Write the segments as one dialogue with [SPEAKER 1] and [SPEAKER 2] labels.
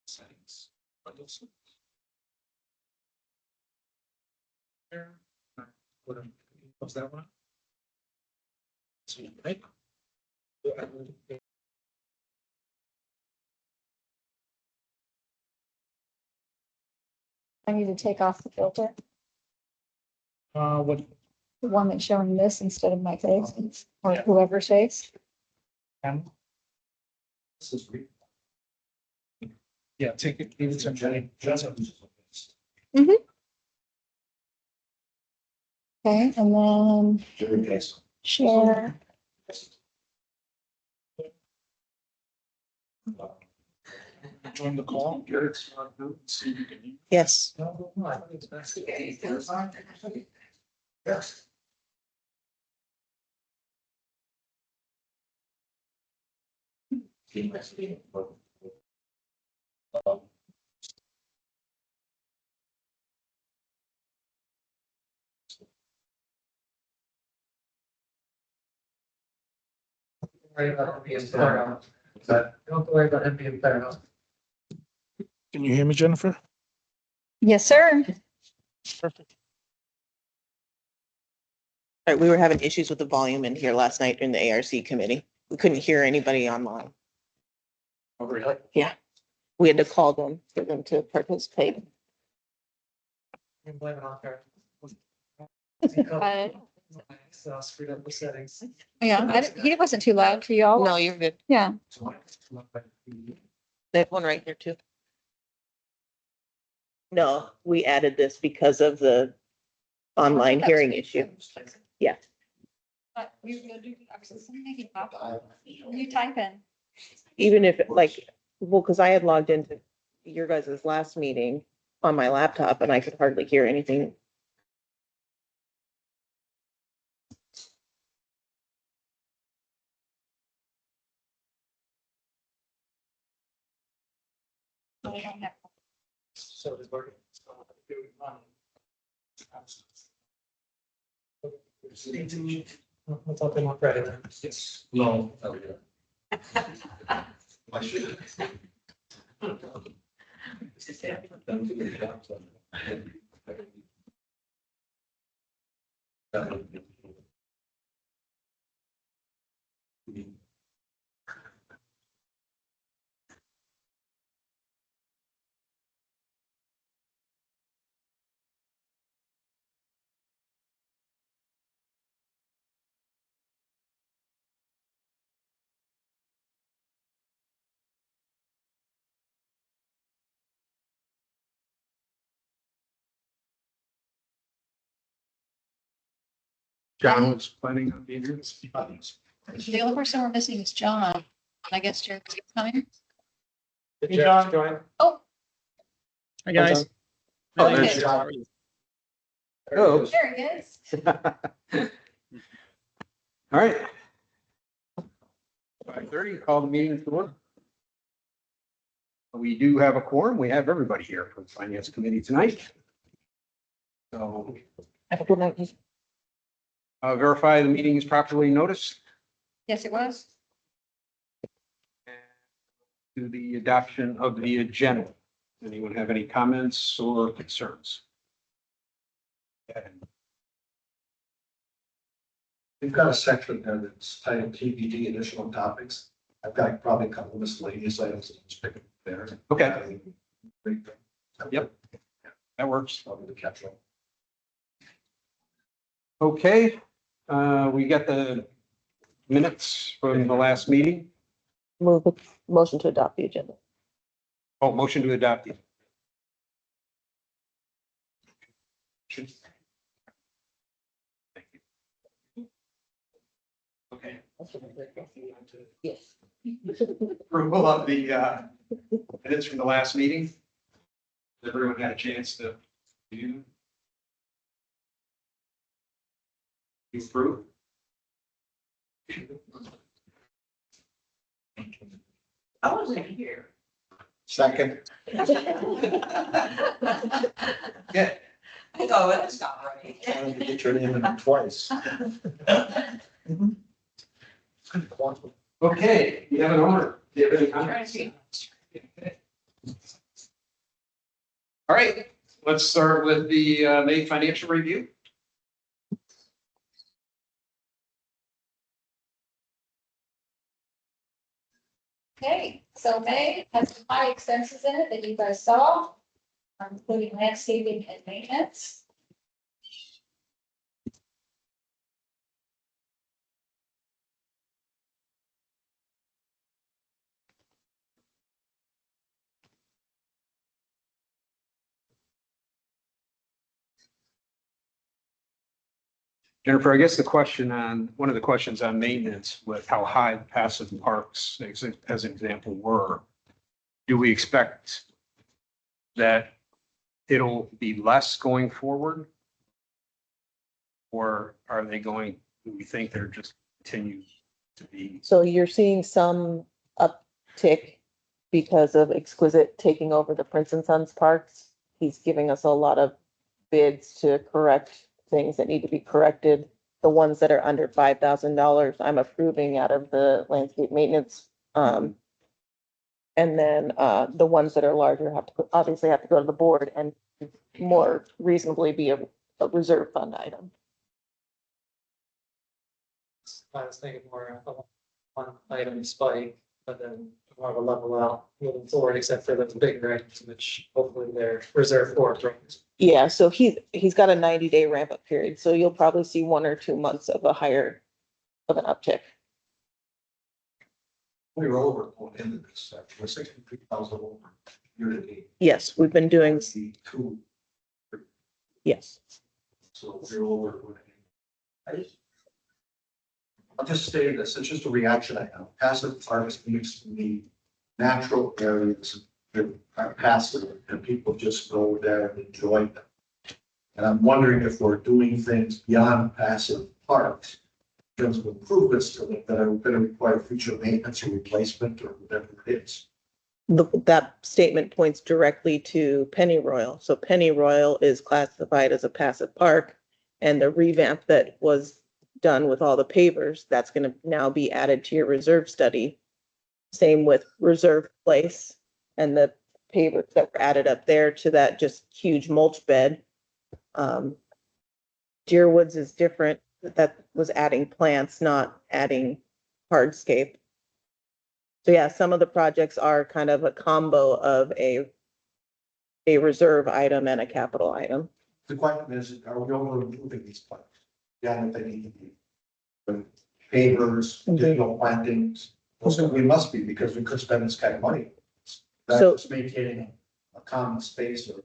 [SPEAKER 1] Settings. What's that one? Right?
[SPEAKER 2] I need to take off the filter,
[SPEAKER 1] What?
[SPEAKER 2] the one that's showing this instead of my face or
[SPEAKER 1] Yeah.
[SPEAKER 2] whoever's face.
[SPEAKER 1] This is. Yeah, take it, leave it to Jenny.
[SPEAKER 2] Okay, and then share.
[SPEAKER 1] Join the call. See if you can.
[SPEAKER 3] Yes.
[SPEAKER 1] Yes.
[SPEAKER 4] Worry about it being thorough. Don't worry about it being thorough.
[SPEAKER 1] Can you hear me, Jennifer?
[SPEAKER 2] Yes, sir.
[SPEAKER 1] Perfect.
[SPEAKER 3] All right, we were having issues with the volume in here last night in the ARC committee. We couldn't hear anybody online.
[SPEAKER 1] Oh, really?
[SPEAKER 3] We had to call them for them to participate.
[SPEAKER 4] You can blame it on her. So screwed up the settings.
[SPEAKER 2] Yeah, he wasn't too loud for y'all.
[SPEAKER 3] No, you're good.
[SPEAKER 2] Yeah.
[SPEAKER 3] They have one right here too. No, we added this because of the online hearing issue. Yeah.
[SPEAKER 2] You type in.
[SPEAKER 3] Even if like, well, because I had logged into your guys' last meeting on my laptop and I could hardly hear anything.
[SPEAKER 4] So it's working. Let's hope they want credit then.
[SPEAKER 1] Yes. No. I should. John was planning on being here.
[SPEAKER 2] The only person we're missing is John. I guess Jared's coming.
[SPEAKER 4] Hey, John, join.
[SPEAKER 2] Oh,
[SPEAKER 1] Hi, guys.
[SPEAKER 2] Oh, there's
[SPEAKER 1] Hey,
[SPEAKER 4] John.
[SPEAKER 1] Hello.
[SPEAKER 2] there he is.
[SPEAKER 5] All right. 5:30, call the meeting to order. We do have a quorum. We have everybody here for the finance committee tonight. So
[SPEAKER 3] Have a good night.
[SPEAKER 5] verify the meeting is properly noticed
[SPEAKER 2] Yes, it was.
[SPEAKER 5] to the adoption of the agenda. Anyone have any comments or concerns?
[SPEAKER 6] We've got a section there that's titled TBD additional topics. I've got probably a couple of miscellaneous items that just pick up there.
[SPEAKER 5] Okay, Yep. that works.
[SPEAKER 6] Probably the catch all.
[SPEAKER 5] Okay, we got the minutes from the last meeting.
[SPEAKER 3] Move a motion to adopt the agenda.
[SPEAKER 5] Oh, motion to adopt it. Thank you. Okay.
[SPEAKER 3] Yes.
[SPEAKER 5] Approval of the minutes from the last meeting. Everyone had a chance to view. You approve?
[SPEAKER 7] I wasn't here.
[SPEAKER 6] Second.
[SPEAKER 5] Yeah.
[SPEAKER 7] I go, that's not right.
[SPEAKER 6] Get your name in it twice.
[SPEAKER 5] Okay, you have an owner. Do you have any comments? All right, let's start with the May financial review.
[SPEAKER 2] Okay, so May has some high expenses in it that you guys saw, including landscaping and maintenance.
[SPEAKER 5] Jennifer, I guess one of the questions on maintenance with how high passive parks, as an example, were, do we expect that it'll be less going forward? Or are they do we think they're just continue to be?
[SPEAKER 3] So you're seeing some uptick because of Exquisite taking over the Prince and Sons parks. He's giving us a lot of bids to correct things that need to be corrected. The ones that are under $5,000, I'm approving out of the landscape maintenance. And then the ones that are larger obviously have to go to the board and more reasonably be a reserve fund item.
[SPEAKER 4] I was thinking more of a one item spike, but then more of a level out moving forward, except for those bigger items, which hopefully they're reserved for.
[SPEAKER 3] Yeah, so he's got a 90-day ramp up period, so you'll probably see 1 or 2 months of an uptick.
[SPEAKER 6] We were over going into this, we're 63,000 over year to date.
[SPEAKER 3] Yes, we've been doing,
[SPEAKER 6] The two,
[SPEAKER 3] yes.
[SPEAKER 6] so we're over. I'll just say this, it's just a reaction I have. Passive harvest needs to be natural areas that are passive and people just go there and enjoy them. And I'm wondering if we're doing things beyond passive parks in terms of improvements to them that are going to require future maintenance or replacement or whatever it is.
[SPEAKER 3] That statement points directly to Pennyroyal. So Pennyroyal is classified as a passive park, and the revamp that was done with all the pavers, that's going to now be added to your reserve study. Same with Reserve Place and the pavers that were added up there to that just huge mulch bed. Deer Woods is different. That was adding plants, not adding hardscape. So yeah, some of the projects are kind of a combo of a reserve item and a capital item.
[SPEAKER 6] The question is, are we over improving these parks? Yeah, if they need to be. Pavers, additional plantings, we must be, because we could spend this kind of money. That's
[SPEAKER 3] So-
[SPEAKER 6] just maintaining a common space or.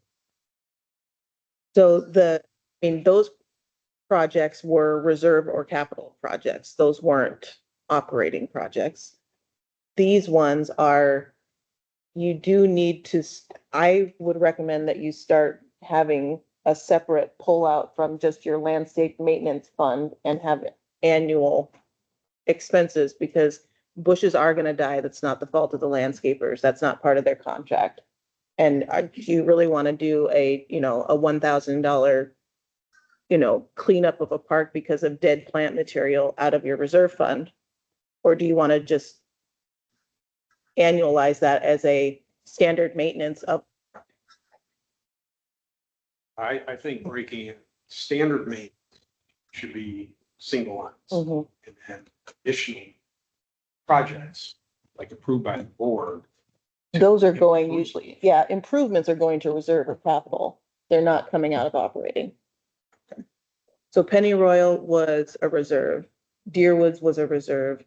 [SPEAKER 3] So those projects were reserve or capital projects. Those weren't operating projects. These ones are, you do need to, I would recommend that you start having a separate pullout from just your landscape maintenance fund and have annual expenses, because bushes are gonna die. That's not the fault of the landscapers. That's not part of their contract. And do you really want to do a $1,000, cleanup of a park because of dead plant material out of your reserve fund? Or do you want to just annualize that as a standard maintenance of?
[SPEAKER 5] I think breaking it, standard maintenance should be single lines.
[SPEAKER 3] Mhm.
[SPEAKER 5] And then additional projects, like approved by the board.
[SPEAKER 3] Those are going usually, yeah, improvements are going to reserve or capital. They're not coming out of operating. So Pennyroyal was a reserve. Deer Woods was a reserve.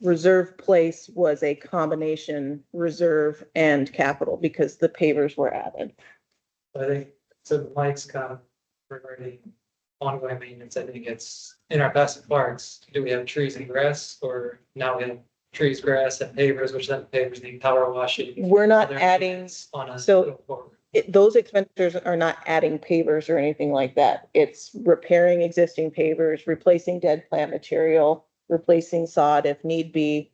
[SPEAKER 3] Reserve Place was a combination reserve and capital because the pavers were added.
[SPEAKER 4] I think, so Mike's comment regarding ongoing maintenance, I think it's in our passive parks, do we have trees and grass, or now we have trees, grass and pavers, which then pavers need power washing?
[SPEAKER 3] We're not
[SPEAKER 4] other
[SPEAKER 3] adding,
[SPEAKER 4] maintenance on a.
[SPEAKER 3] so-
[SPEAKER 4] go forward.
[SPEAKER 3] those expenditures are not adding pavers or anything like that. It's repairing existing pavers, replacing dead plant material, replacing sod if need be,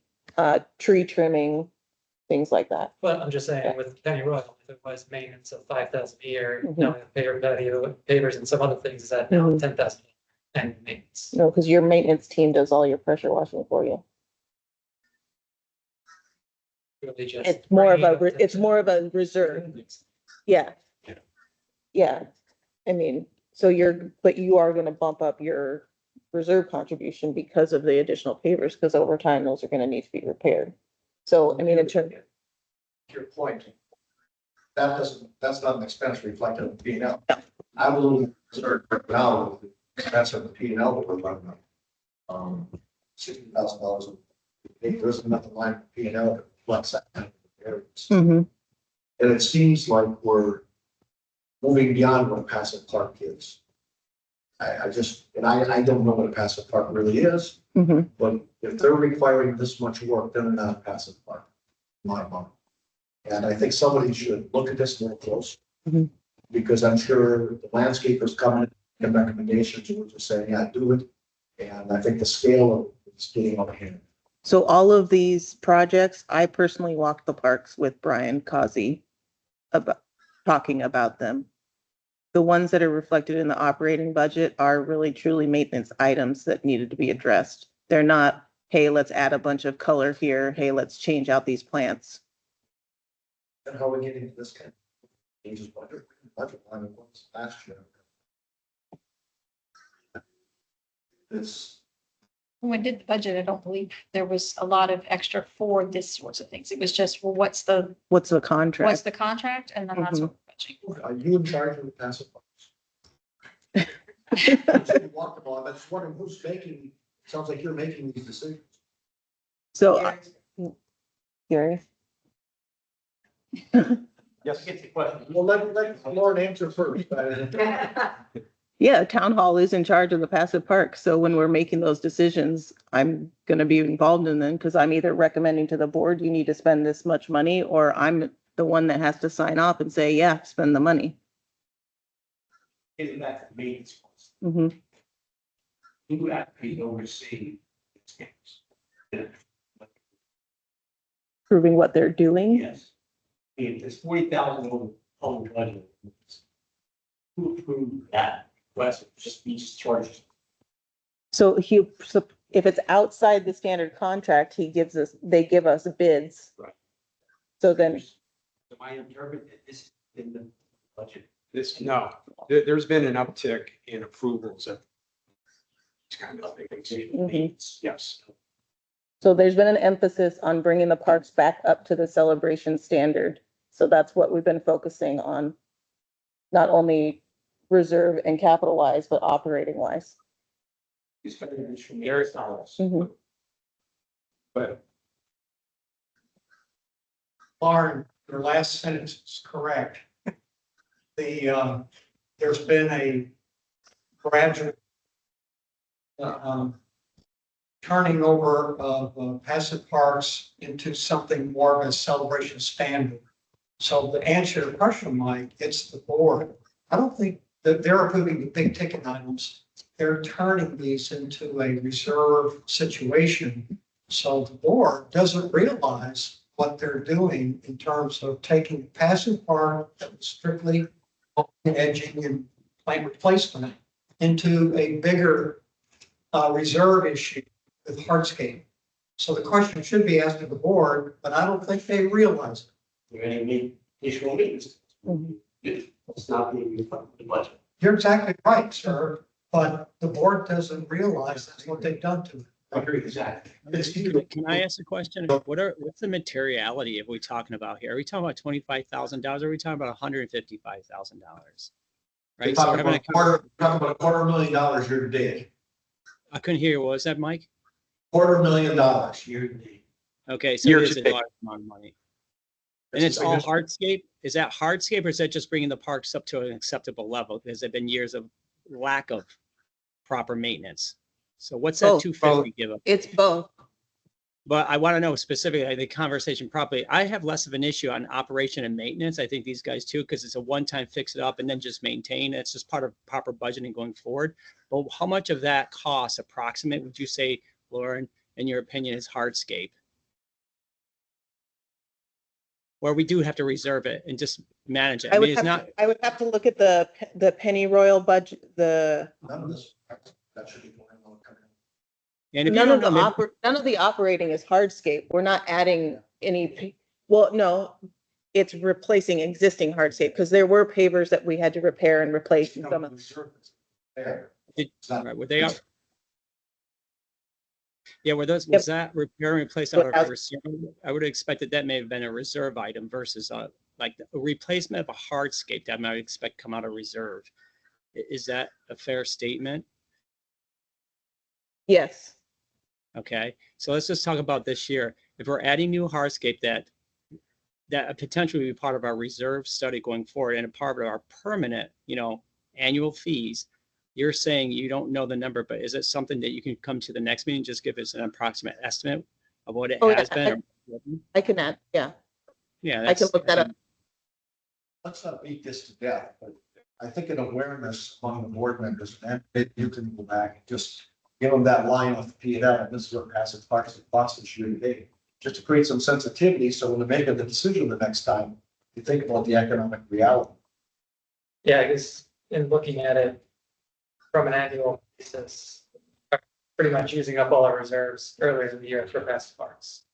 [SPEAKER 3] tree trimming, things like that.
[SPEAKER 4] But I'm just saying with Pennyroyal, if it was maintenance of 5,000 a year,
[SPEAKER 3] Mhm.
[SPEAKER 4] now we have paver value, pavers and some other things, is that now
[SPEAKER 3] Mhm.
[SPEAKER 4] 10,000? and maintenance.
[SPEAKER 3] No, because your maintenance team does all your pressure washing for you.
[SPEAKER 4] Really just
[SPEAKER 3] It's more of
[SPEAKER 4] bringing up
[SPEAKER 3] it's more of a reserve. Yeah. Yeah. I mean, so but you are gonna bump up your reserve contribution because of the additional pavers, because over time, those are gonna need to be repaired. So, I mean, in terms,
[SPEAKER 6] Your point. That's not an expense reflected in the P and L. I'm a little concerned right now, with the expense of the P and L that we're running. $60,000. There isn't enough line for P and L to flex that kind of areas.
[SPEAKER 3] Mhm.
[SPEAKER 6] And it seems like we're moving beyond what a passive park is. I don't know what a passive park really is,
[SPEAKER 3] Mhm.
[SPEAKER 6] but if they're requiring this much work, then they're not a passive park, in my mind. And I think somebody should look at this more close.
[SPEAKER 3] Mhm.
[SPEAKER 6] Because I'm sure the landscapers coming and recommendations will just say, yeah, do it. And I think the scale of it's getting out of hand.
[SPEAKER 3] So all of these projects, I personally walked the parks with Brian Causey about talking about them. The ones that are reflected in the operating budget are really truly maintenance items that needed to be addressed. They're not, hey, let's add a bunch of color here. Hey, let's change out these plants.
[SPEAKER 6] And how are we getting to this kind of changes budget line of what's last year? This,
[SPEAKER 2] When we did the budget, I don't believe there was a lot of extra for this sorts of things. It was just, well, what's the
[SPEAKER 3] What's the contract?
[SPEAKER 2] contract? And then that's what we're budgeting.
[SPEAKER 6] are you in charge of the passive parks? You walked the ball, I'm just wondering who's making, sounds like you're making these decisions.
[SPEAKER 3] So, Gary?
[SPEAKER 5] Yes.
[SPEAKER 7] Get the question.
[SPEAKER 6] Well, let Lauren answer first.
[SPEAKER 3] Yeah, town hall is in charge of the passive park. So when we're making those decisions, I'm gonna be involved in them because I'm either recommending to the board, you need to spend this much money, or I'm the one that has to sign off and say, yeah, spend the money.
[SPEAKER 7] Getting back to the maintenance costs.
[SPEAKER 3] Mhm.
[SPEAKER 7] Who actually oversee its games?
[SPEAKER 3] Proving what they're doing.
[SPEAKER 7] Yes. It's 40,000 on budget. Who approved that? West just these charges.
[SPEAKER 3] So if it's outside the standard contract, they give us bids.
[SPEAKER 7] Right.
[SPEAKER 3] So then,
[SPEAKER 7] Am I interpreting that this is in the budget?
[SPEAKER 5] No, there's been an uptick in approvals of these kind of things.
[SPEAKER 3] Mhm.
[SPEAKER 5] Yes.
[SPEAKER 3] so there's been an emphasis on bringing the parks back up to the celebration standard. So that's what we've been focusing on. Not only reserve and capitalize, but operating wise.
[SPEAKER 7] It's better than $8 dollars.
[SPEAKER 3] Mhm.
[SPEAKER 5] But
[SPEAKER 8] Lauren, your last sentence is correct. There's been a gradual turning over of passive parks into something more of a celebration standard. So to answer your question, Mike, it's the board. I don't think that they're approving the big ticket items. They're turning these into a reserve situation. So the board doesn't realize what they're doing in terms of taking passive park that was strictly edging and plant replacement into a bigger reserve issue with hardscape. So the question should be asked of the board, but I don't think they realize it.
[SPEAKER 7] There any additional meetings?
[SPEAKER 3] Mhm.
[SPEAKER 7] It's not being reflected in the budget.
[SPEAKER 8] You're exactly right, sir, but the board doesn't realize that's what they've done to it.
[SPEAKER 7] I agree, exactly.
[SPEAKER 9] Can I ask a question? What's the materiality of we talking about here? Are we talking about $25,000? Are we talking about $155,000?
[SPEAKER 6] You're
[SPEAKER 9] Right? So we're
[SPEAKER 6] talking
[SPEAKER 9] having
[SPEAKER 6] about $250,000 year to date.
[SPEAKER 9] I couldn't hear you. What was that, Mike?
[SPEAKER 6] $250,000.
[SPEAKER 7] Year to date.
[SPEAKER 9] Okay, so
[SPEAKER 5] Year
[SPEAKER 9] it
[SPEAKER 5] to
[SPEAKER 9] is a
[SPEAKER 5] date.
[SPEAKER 9] large amount of money. And it's all hardscape? Is that hardscape or is that just bringing the parks up to an acceptable level? Because there've been years of lack of proper maintenance. So what's that
[SPEAKER 3] Both.
[SPEAKER 9] 250 give up?
[SPEAKER 3] It's both.
[SPEAKER 9] But I want to know specifically the conversation properly. I have less of an issue on operation and maintenance. I think these guys too, because it's a one-time fix it up and then just maintain. It's just part of proper budgeting going forward. But how much of that cost approximate would you say, Lauren, in your opinion, is hardscape? Where we do have to reserve it and just manage it. I mean, it's not,
[SPEAKER 3] I would have to look at the Penny Royal budget,
[SPEAKER 6] None of this. That's
[SPEAKER 9] And if you don't know, maybe-
[SPEAKER 3] None of the operating is hardscape. We're not adding any, well, no, it's replacing existing hardscape because there were pavers that we had to repair and replace and some of.
[SPEAKER 6] There.
[SPEAKER 9] Did-
[SPEAKER 6] It's not-
[SPEAKER 9] right, were they up? Yeah, were those, was that repair and replace out of
[SPEAKER 3] Without-
[SPEAKER 9] reserve? I would have expected that may have been a reserve item versus like a replacement of a hardscape that I might expect come out of reserve. Is that a fair statement?
[SPEAKER 3] Yes,
[SPEAKER 9] Okay, so let's just talk about this year. If we're adding new hardscape that potentially be part of our reserve study going forward and a part of our permanent, annual fees, you're saying you don't know the number, but is it something that you can come to the next meeting, just give us an approximate estimate of what it
[SPEAKER 3] Oh, yeah,
[SPEAKER 9] has been?
[SPEAKER 3] I can add, yeah,
[SPEAKER 9] Yeah.
[SPEAKER 3] I can look that up.
[SPEAKER 6] Let's not beat this to death, but I think an awareness among the board members, and maybe you can go back and just give them that line off the P and L, and this is what passive parks and costs this year to date. Just to create some sensitivity, so when they're making the decision the next time, you think about the economic reality.
[SPEAKER 4] Yeah, I guess in looking at it from an annual basis, pretty much using up all our reserves earlier in the year for passive parks.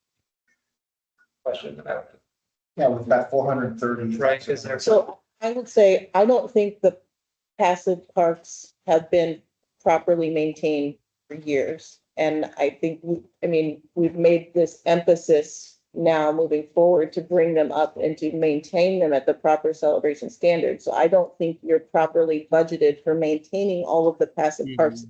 [SPEAKER 4] Question about it.
[SPEAKER 6] Yeah, we've got 430.
[SPEAKER 4] Right, is there-
[SPEAKER 3] So I would say, I don't think the passive parks have been properly maintained for years. And I think, we've made this emphasis now moving forward to bring them up and to maintain them at the proper celebration standards. So I don't think you're properly budgeted for maintaining all of the passive parks.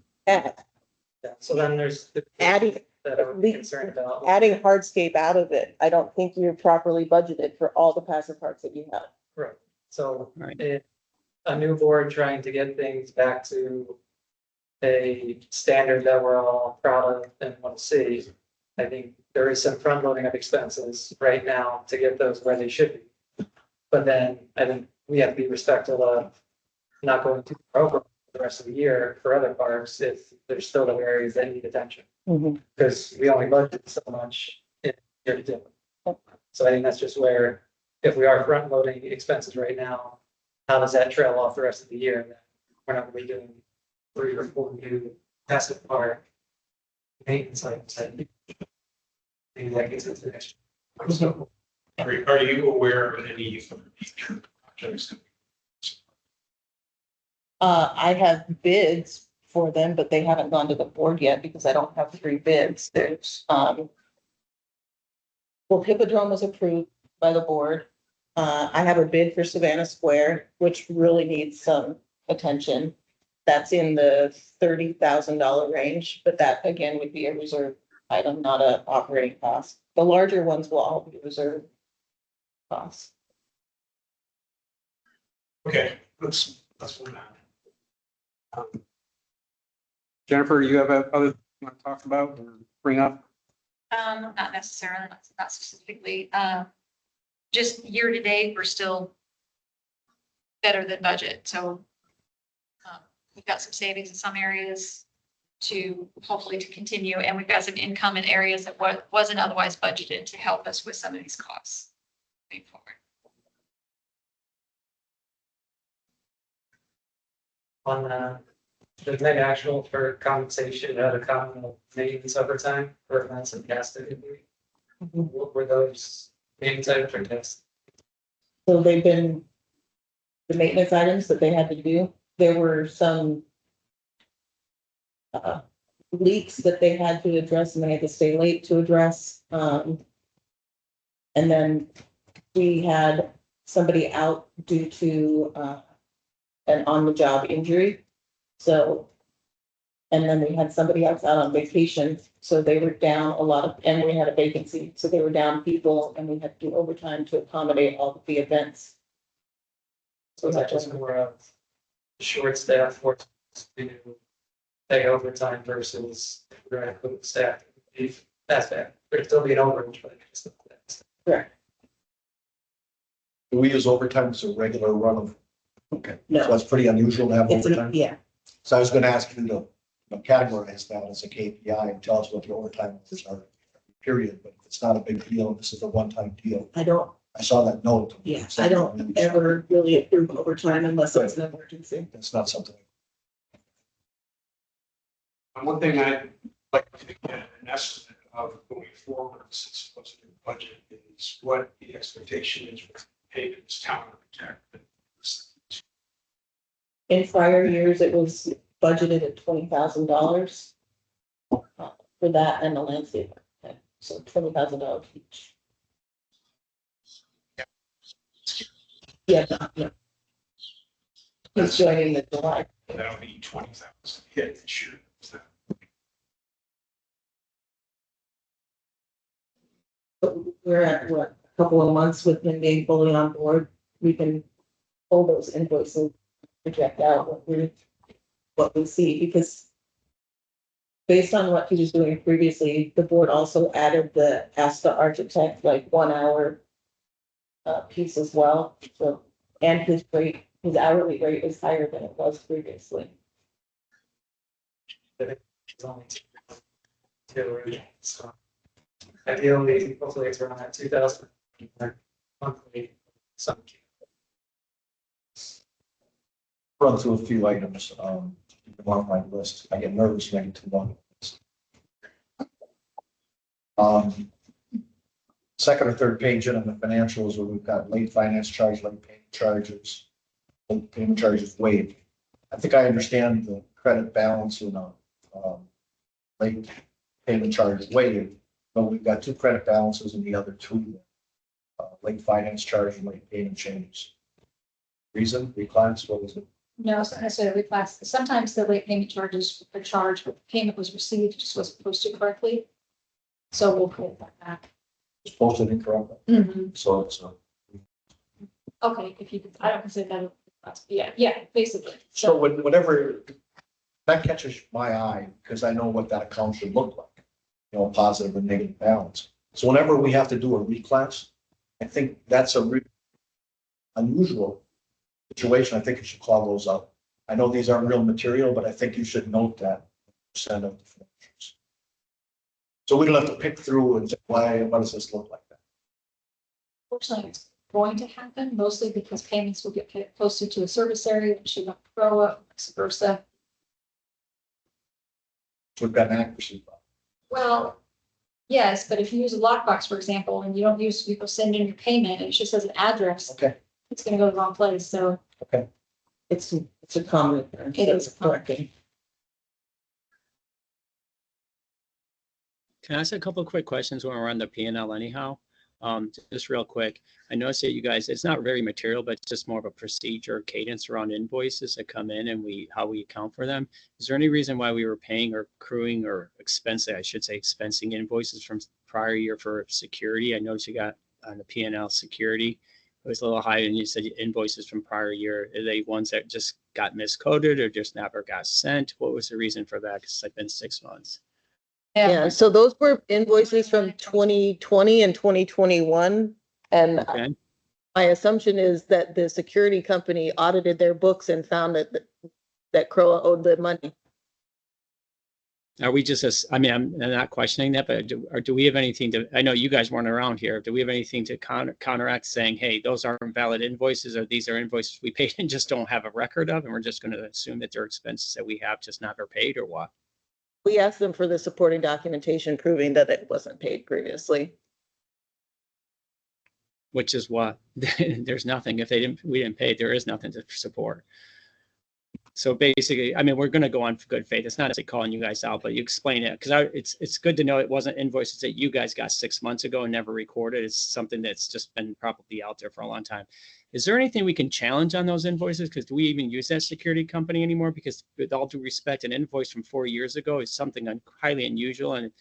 [SPEAKER 4] So then there's the
[SPEAKER 3] Adding,
[SPEAKER 4] that I would be concerned about.
[SPEAKER 3] adding hardscape out of it, I don't think you're properly budgeted for all the passive parks that you have.
[SPEAKER 4] Right, so
[SPEAKER 9] Right.
[SPEAKER 4] a new board trying to get things back to a standard that we're all proud of and want to see. I think there is some front loading of expenses right now to get those where they should be. But then I think we have to be respectful of not going too far over the rest of the year for other parks if there's still other areas that need attention. Because we only budget so much in year to do. So I think that's just where, if we are front loading expenses right now, how does that trail off the rest of the year? We're not gonna be doing 3 or 4 new passive park maintenance items. Maybe that gets into next.
[SPEAKER 1] Are you aware of any future projects?
[SPEAKER 3] I have bids for them, but they haven't gone to the board yet because I don't have 3 bids. There's, well, Hippodrome was approved by the board. I have a bid for Savannah Square, which really needs some attention. That's in the $30,000 range, but that again would be a reserve item, not a operating cost. The larger ones will all be reserve costs.
[SPEAKER 1] Okay, let's move on.
[SPEAKER 5] Jennifer, you have other thing you want to talk about or bring up?
[SPEAKER 2] Not necessarily, not specifically, just year to date, we're still better than budget, so we've got some savings in some areas to hopefully to continue, and we've got some income in areas that wasn't otherwise budgeted to help us with some of these costs moving forward.
[SPEAKER 4] On the net actual for compensation at a common maintenance overtime for events and gas station. What were those maintenance items or tests?
[SPEAKER 3] So they've been the maintenance items that they had to do. There were some leaks that they had to address and they had to stay late to address. And then we had somebody out due to an on-the-job injury. So, and then we had somebody else out on vacation, so they were down a lot of, and we had a vacancy, so they were down people and we had to do overtime to accommodate all of the events.
[SPEAKER 4] So that was more of short staff for to pay overtime versus staff. That's bad. There'd still be an overage, but it's not that.
[SPEAKER 3] Correct.
[SPEAKER 6] Do we use overtime as a regular run of? Okay, so
[SPEAKER 3] No,
[SPEAKER 6] that's pretty unusual to have
[SPEAKER 3] it's,
[SPEAKER 6] overtime.
[SPEAKER 3] yeah,
[SPEAKER 6] So I was gonna ask you to categorize that as a KPI and tell us what the overtime is are, period, but it's not a big deal. This is a one-time deal.
[SPEAKER 3] I don't,
[SPEAKER 6] I saw that note.
[SPEAKER 3] yeah, I don't ever really approve overtime unless it's an emergency.
[SPEAKER 6] It's not something.
[SPEAKER 5] One thing I'd like to get an estimate of going forward since it wasn't in the budget is what the expectation is for Haven's town architect.
[SPEAKER 3] In prior years, it was budgeted at $20,000 for that and the landscape. architect. So $20,000 each. Yeah, yeah. He's joining the July.
[SPEAKER 5] That'll be 20,000 hit this year. So
[SPEAKER 3] But we're at what, a couple of months with him being fully on board. We can pull those invoices, project out what we see, because based on what he was doing previously, the board also added the Ask the Architect, like 1 hour piece as well. So, and his rate, his hourly rate is higher than it was previously.
[SPEAKER 4] It's only two, right? So ideally, hopefully it's around that 2,000 monthly. Some.
[SPEAKER 6] Run through a few items, on my list. I get nervous when I get too long. Second or third page in on the financials where we've got late finance charge, late payment charges, late payment charges waived. I think I understand the credit balance in a late payment charge waived, but we've got 2 credit balances and the other 2 late finance charge and late payment changes. Reason, reclass, what was it?
[SPEAKER 2] No, it's not necessarily reclass. Sometimes the late payment charges are charged, but the payment was received, just wasn't posted correctly. So we'll put that back.
[SPEAKER 6] It's posted incorrectly, so it's
[SPEAKER 2] Okay, if you could, I don't consider that, yeah, basically.
[SPEAKER 6] so whenever that catches my eye, because I know what that account should look like, you know, positive and negative balance. So whenever we have to do a reclass, I think that's a unusual situation. I think you should call those up. I know these aren't real material, but I think you should note that percent of the financials. So we don't have to pick through and say, what does this look like?
[SPEAKER 2] Fortunately, it's going to happen mostly because payments will get posted to a service area, which should not throw up, vice versa.
[SPEAKER 6] So we've got an accuracy problem.
[SPEAKER 2] Well, yes, but if you use a lockbox, for example, and you don't use, people send in your payment and it just says an address,
[SPEAKER 6] Okay,
[SPEAKER 2] it's gonna go to the wrong place, so.
[SPEAKER 3] It's a common.
[SPEAKER 2] It is common.
[SPEAKER 3] Correcting.
[SPEAKER 9] Can I ask a couple of quick questions when we're on the P and L anyhow? Just real quick. I noticed that you guys, it's not very material, but it's just more of a procedure cadence around invoices that come in and how we account for them. Is there any reason why we were paying or accruing or expensing, I should say, expensing invoices from prior year for security? I noticed you got on the P and L security. It was a little high and you said invoices from prior year. Are they ones that just got miscoded or just never got sent? What was the reason for that? Because it's been 6 months.
[SPEAKER 3] Yeah, so those were invoices from 2020 and 2021. And
[SPEAKER 9] Okay.
[SPEAKER 3] my assumption is that the security company audited their books and found that Croa owed the money.
[SPEAKER 9] Are we just, I mean, I'm not questioning that, but do we have anything to, I know you guys weren't around here. Do we have anything to counteract saying, hey, those aren't valid invoices or these are invoices we paid and just don't have a record of? And we're just going to assume that they're expenses that we have just never paid or what?
[SPEAKER 3] We asked them for the supporting documentation proving that it wasn't paid previously.
[SPEAKER 9] Which is what? There's nothing. If we didn't pay, there is nothing to support. So basically, I mean, we're going to go on for good faith. It's not actually calling you guys out, but you explain it because it's good to know it wasn't invoices that you guys got 6 months ago and never recorded. It's something that's just been probably out there for a long time. Is there anything we can challenge on those invoices? Because do we even use that security company anymore? Because with all due respect, an invoice from 4 years ago is something highly unusual. And,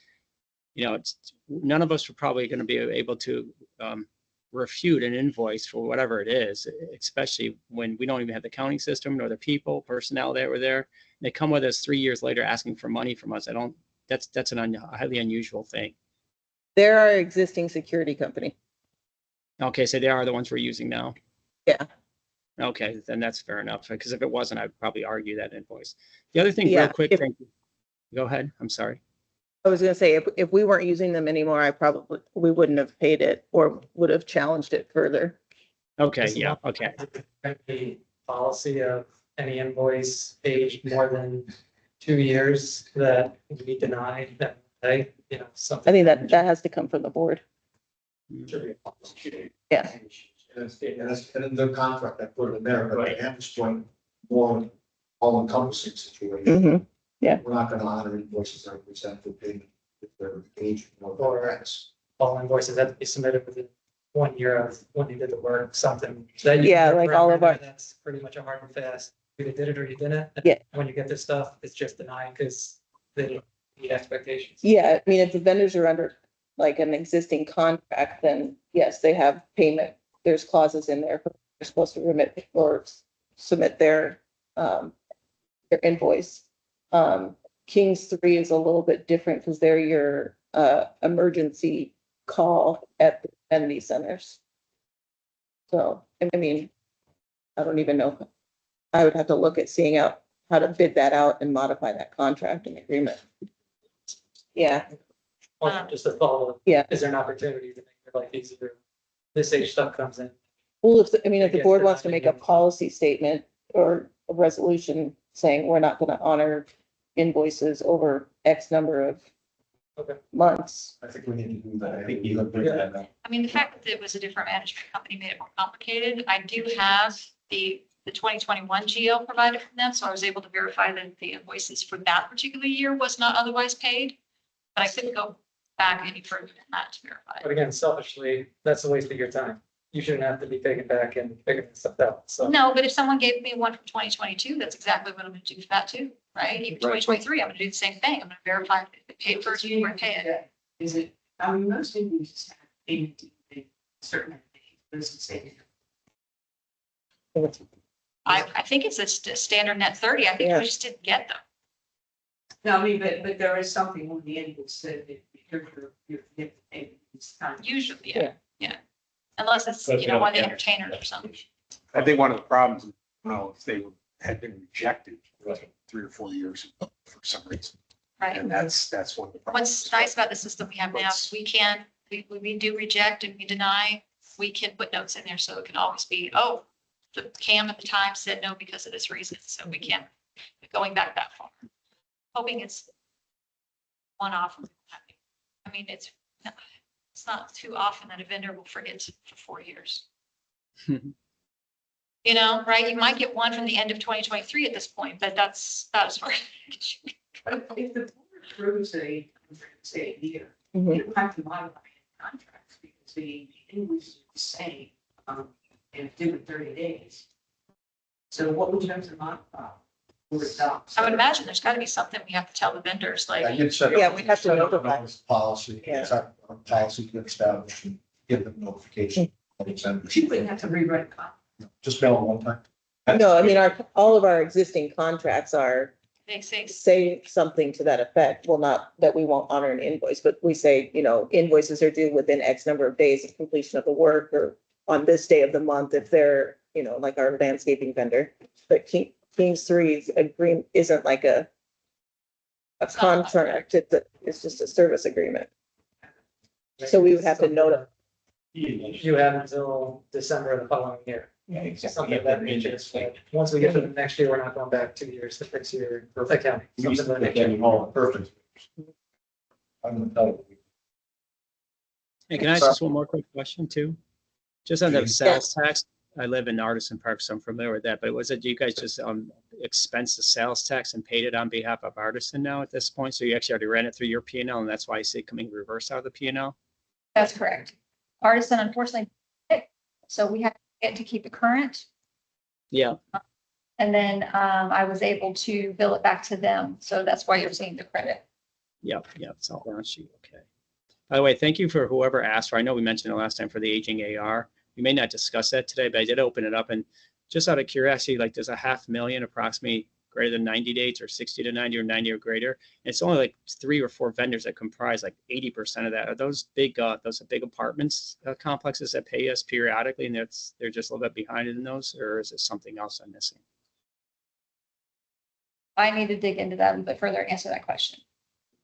[SPEAKER 9] you know, none of us are probably going to be able to refute an invoice for whatever it is, especially when we don't even have the accounting system nor the personnel that were there. They come with us 3 years later asking for money from us. That's a highly unusual thing.
[SPEAKER 3] They're our existing security company.
[SPEAKER 9] Okay, so they are the ones we're using now.
[SPEAKER 3] Yeah.
[SPEAKER 9] Okay, then that's fair enough. Because if it wasn't, I'd probably argue that invoice. The other thing,
[SPEAKER 3] Yeah,
[SPEAKER 9] real quick, thank you. Go ahead. I'm sorry.
[SPEAKER 3] I was gonna say, if we weren't using them anymore, we wouldn't have paid it or would have challenged it further.
[SPEAKER 9] Okay,
[SPEAKER 4] It's
[SPEAKER 9] yeah,
[SPEAKER 4] not
[SPEAKER 9] okay.
[SPEAKER 4] The policy of any invoice aged more than 2 years that we deny that, something.
[SPEAKER 3] I think that has to come from the board.
[SPEAKER 7] Should be a policy.
[SPEAKER 3] Yeah.
[SPEAKER 6] And in the contract, I put it in there, but I am just going more all encompassing situation.
[SPEAKER 3] Mhm.
[SPEAKER 6] We're not gonna honor invoices that are presented for payment if they're aged or
[SPEAKER 4] Or-
[SPEAKER 6] less.
[SPEAKER 4] All invoices have to be submitted within 1 year of when you did the work, something. that you
[SPEAKER 3] Yeah,
[SPEAKER 4] can
[SPEAKER 3] like all of
[SPEAKER 4] remember,
[SPEAKER 3] our-
[SPEAKER 4] That's pretty much a hard and fast. You either did it or you didn't. And
[SPEAKER 3] Yeah.
[SPEAKER 4] When you get this stuff, it's just denied because they didn't meet expectations.
[SPEAKER 3] Yeah, I mean, if the vendors are under like an existing contract, then yes, they have payment. There's clauses in there. They're supposed to remit or submit their invoice. Kings 3 is a little bit different because they're your emergency call at the amenity centers. So, I mean, I don't even know. I would have to look at seeing out how to bid that out and modify that contract and agreement. Yeah,
[SPEAKER 4] Also, just a follow.
[SPEAKER 3] Yeah.
[SPEAKER 4] Is there an opportunity to make your life easier? This age stuff comes in.
[SPEAKER 3] well, if the
[SPEAKER 4] Yes,
[SPEAKER 3] board
[SPEAKER 4] they're
[SPEAKER 3] wants to
[SPEAKER 4] not
[SPEAKER 3] make a
[SPEAKER 4] gonna-
[SPEAKER 3] policy statement or a resolution saying we're not gonna honor invoices over X number of
[SPEAKER 4] Okay.
[SPEAKER 3] months.
[SPEAKER 6] I think we need to do that.
[SPEAKER 7] I think you look at that.
[SPEAKER 2] I mean, the fact that it was a different management company made it more complicated. I do have the 2021 GL provided from them, so I was able to verify that the invoices for that particular year was not otherwise paid. But I couldn't go back any further than that to verify.
[SPEAKER 4] But again, selfishly, that's a waste of your time. You shouldn't have to be taken back and figuring stuff out. So.
[SPEAKER 2] No, but if someone gave me one from 2022, that's exactly what I'm gonna do for that too, right? Even
[SPEAKER 5] Right.
[SPEAKER 2] 2023, I'm gonna do the same thing. I'm gonna verify if it paid first before I pay it.
[SPEAKER 10] Is it, I mean, most invoices have payment date, certain dates, but does it say?
[SPEAKER 2] I think it's a standard net 30. I think
[SPEAKER 3] Yeah.
[SPEAKER 2] we just didn't get them.
[SPEAKER 10] No, I mean, but there is something on the invoice that you're getting paid this time.
[SPEAKER 2] Usually,
[SPEAKER 3] Yeah.
[SPEAKER 2] yeah. Unless it's,
[SPEAKER 7] But
[SPEAKER 2] you know, one of the
[SPEAKER 7] yeah.
[SPEAKER 2] entertainers or something,
[SPEAKER 5] I think one of the problems, if they had been rejected for 3 or 4 years for some reason.
[SPEAKER 2] right?
[SPEAKER 5] And that's one of the problems.
[SPEAKER 2] What's nice about the system we have now is we do reject and we deny, we can put notes in there, so it can always be, oh, the CAM at the time said no because of this reason, so we can't, going back that far. Hoping it's one off. I mean, it's not too often that a vendor will forget for 4 years. You know, right? You might get one from the end of 2023 at this point, but that's as far.
[SPEAKER 10] But if the board approves say a year,
[SPEAKER 3] Mhm.
[SPEAKER 10] you don't have to modify the contracts because the invoice is the same, in different 30 days. So what would you have to modify? Or adopt?
[SPEAKER 2] I would imagine there's got to be something we have to tell the vendors,
[SPEAKER 6] I
[SPEAKER 2] like,
[SPEAKER 6] did set up.
[SPEAKER 3] Yeah, we have to
[SPEAKER 6] set up a
[SPEAKER 3] notify.
[SPEAKER 6] notice Policy,
[SPEAKER 3] Yeah.
[SPEAKER 6] it's our policy to establish and give them notification.
[SPEAKER 10] You wouldn't have to rewrite the contract.
[SPEAKER 6] Just mail them one time.
[SPEAKER 3] No, I mean, all of our existing contracts
[SPEAKER 2] they say,
[SPEAKER 3] say something to that effect. Well, not that we won't honor an invoice, but we say, invoices are due within X number of days of completion of the work or on this day of the month if they're, like our landscaping vendor. But Kings 3's agreement isn't like a
[SPEAKER 2] It's not a
[SPEAKER 3] contract, it's just a service agreement. So we would have to note
[SPEAKER 4] You have until December of the following year. Something of that nature. So once we get to the next year, we're not going back 2 years to fix your accounting. Something of that nature.
[SPEAKER 6] Perfect. I'm gonna tell you.
[SPEAKER 9] Hey, can I ask just one more quick question too? Just on the sales tax, I live in Artisan Park, so I'm familiar with that, but was it, you guys just expense the sales tax and paid it on behalf of Artisan now at this point? So you actually already ran it through your P and L, and that's why I see it coming reverse out of the P and L?
[SPEAKER 2] that's correct. Artisan unfortunately, so we have to get to keep it current.
[SPEAKER 9] Yeah,
[SPEAKER 2] And then I was able to bill it back to them. So that's why you're seeing the credit.
[SPEAKER 9] yep, it's all balance sheet, okay. By the way, thank you for whoever asked for, I know we mentioned it last time for the aging AR. We may not discuss that today, but I did open it up, and just out of curiosity, like there's a 500,000 approximately greater than 90 days or 60 to 90 or 90 or greater. And it's only like 3 or 4 vendors that comprise like 80% of that. Are those big apartments complexes that pay us periodically, and they're just a little bit behind in those, or is it something else I'm missing?
[SPEAKER 2] I need to dig into that a bit further and answer that question.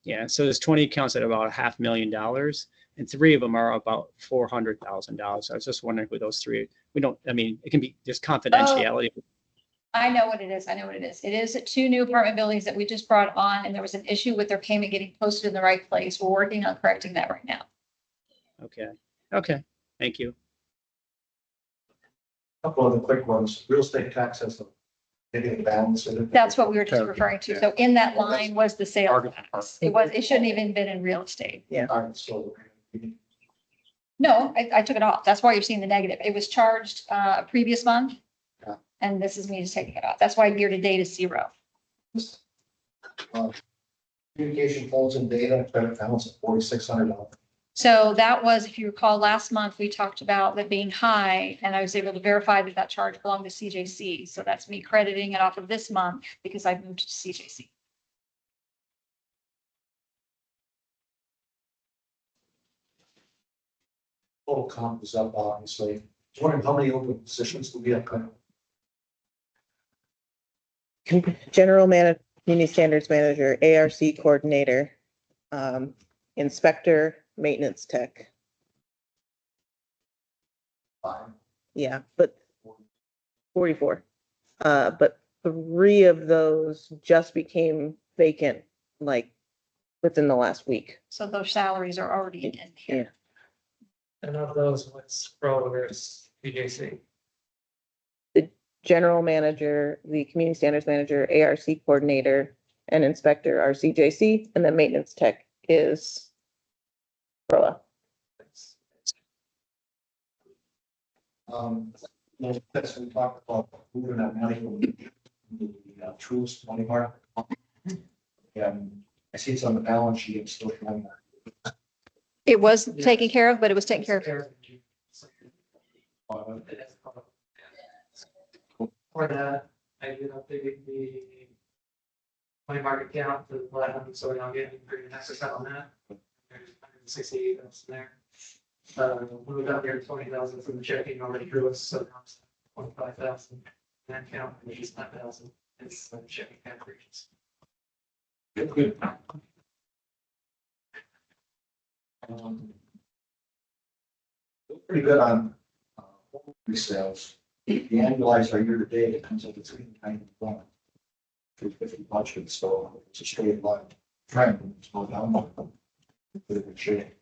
[SPEAKER 9] Yeah, so there's 20 accounts at about $500,000, and 3 of them are about $400,000. I was just wondering who those 3. We don't. I mean, it can be there's confidentiality.
[SPEAKER 2] I know what it is. I know what it is. It is 2 new apartment buildings that we just brought on, and there was an issue with their payment getting posted in the right place. We're working on correcting that right now.
[SPEAKER 9] Okay, okay, thank you.
[SPEAKER 6] Couple of the quick ones, real estate tax has a balance in it.
[SPEAKER 2] That's what we were just referring to. So in that line was the sales tax. It shouldn't even been in real estate.
[SPEAKER 6] All right, so
[SPEAKER 2] No, I took it off. That's why you're seeing the negative. It was charged previous month.
[SPEAKER 6] Yeah.
[SPEAKER 2] And this is me just taking it off. That's why year to date is 0.
[SPEAKER 6] communication phones and data, credit balance of $4,600.
[SPEAKER 2] So that was, if you recall, last month, we talked about that being high, and I was able to verify that that charge belonged to CJC. So that's me crediting it off of this month because I've moved to CJC.
[SPEAKER 6] Total comp is up, obviously. Just wondering how many open positions do we have?
[SPEAKER 3] General manager, community standards manager, ARC coordinator, inspector, maintenance tech.
[SPEAKER 6] Five.
[SPEAKER 3] Yeah, but 44. But 3 of those just became vacant, like within the last week.
[SPEAKER 2] So those salaries are already in here.
[SPEAKER 4] And of those, what's Rollers, BJC?
[SPEAKER 3] General manager, the community standards manager, ARC coordinator, and inspector are CJC, and then maintenance tech is ROA.
[SPEAKER 6] That's we talked about moving that money from the Truist money market. And I see it's on the balance sheet, it's still showing that.
[SPEAKER 2] It was taken care of, but it was taken care of.
[SPEAKER 4] For that, I did update the money market count to the platinum, so we're not getting an extra on that. There's 168 that's there. We got here 20,000 from the checking already drew us, so now it's 25,000. That count, which is 9,000, it's the checking contributions.
[SPEAKER 6] Good. Pretty good on resales. The annualized our year to date, it comes up to 391. 350 budget, so it's a straight line trend. It's going down. Pretty good shape.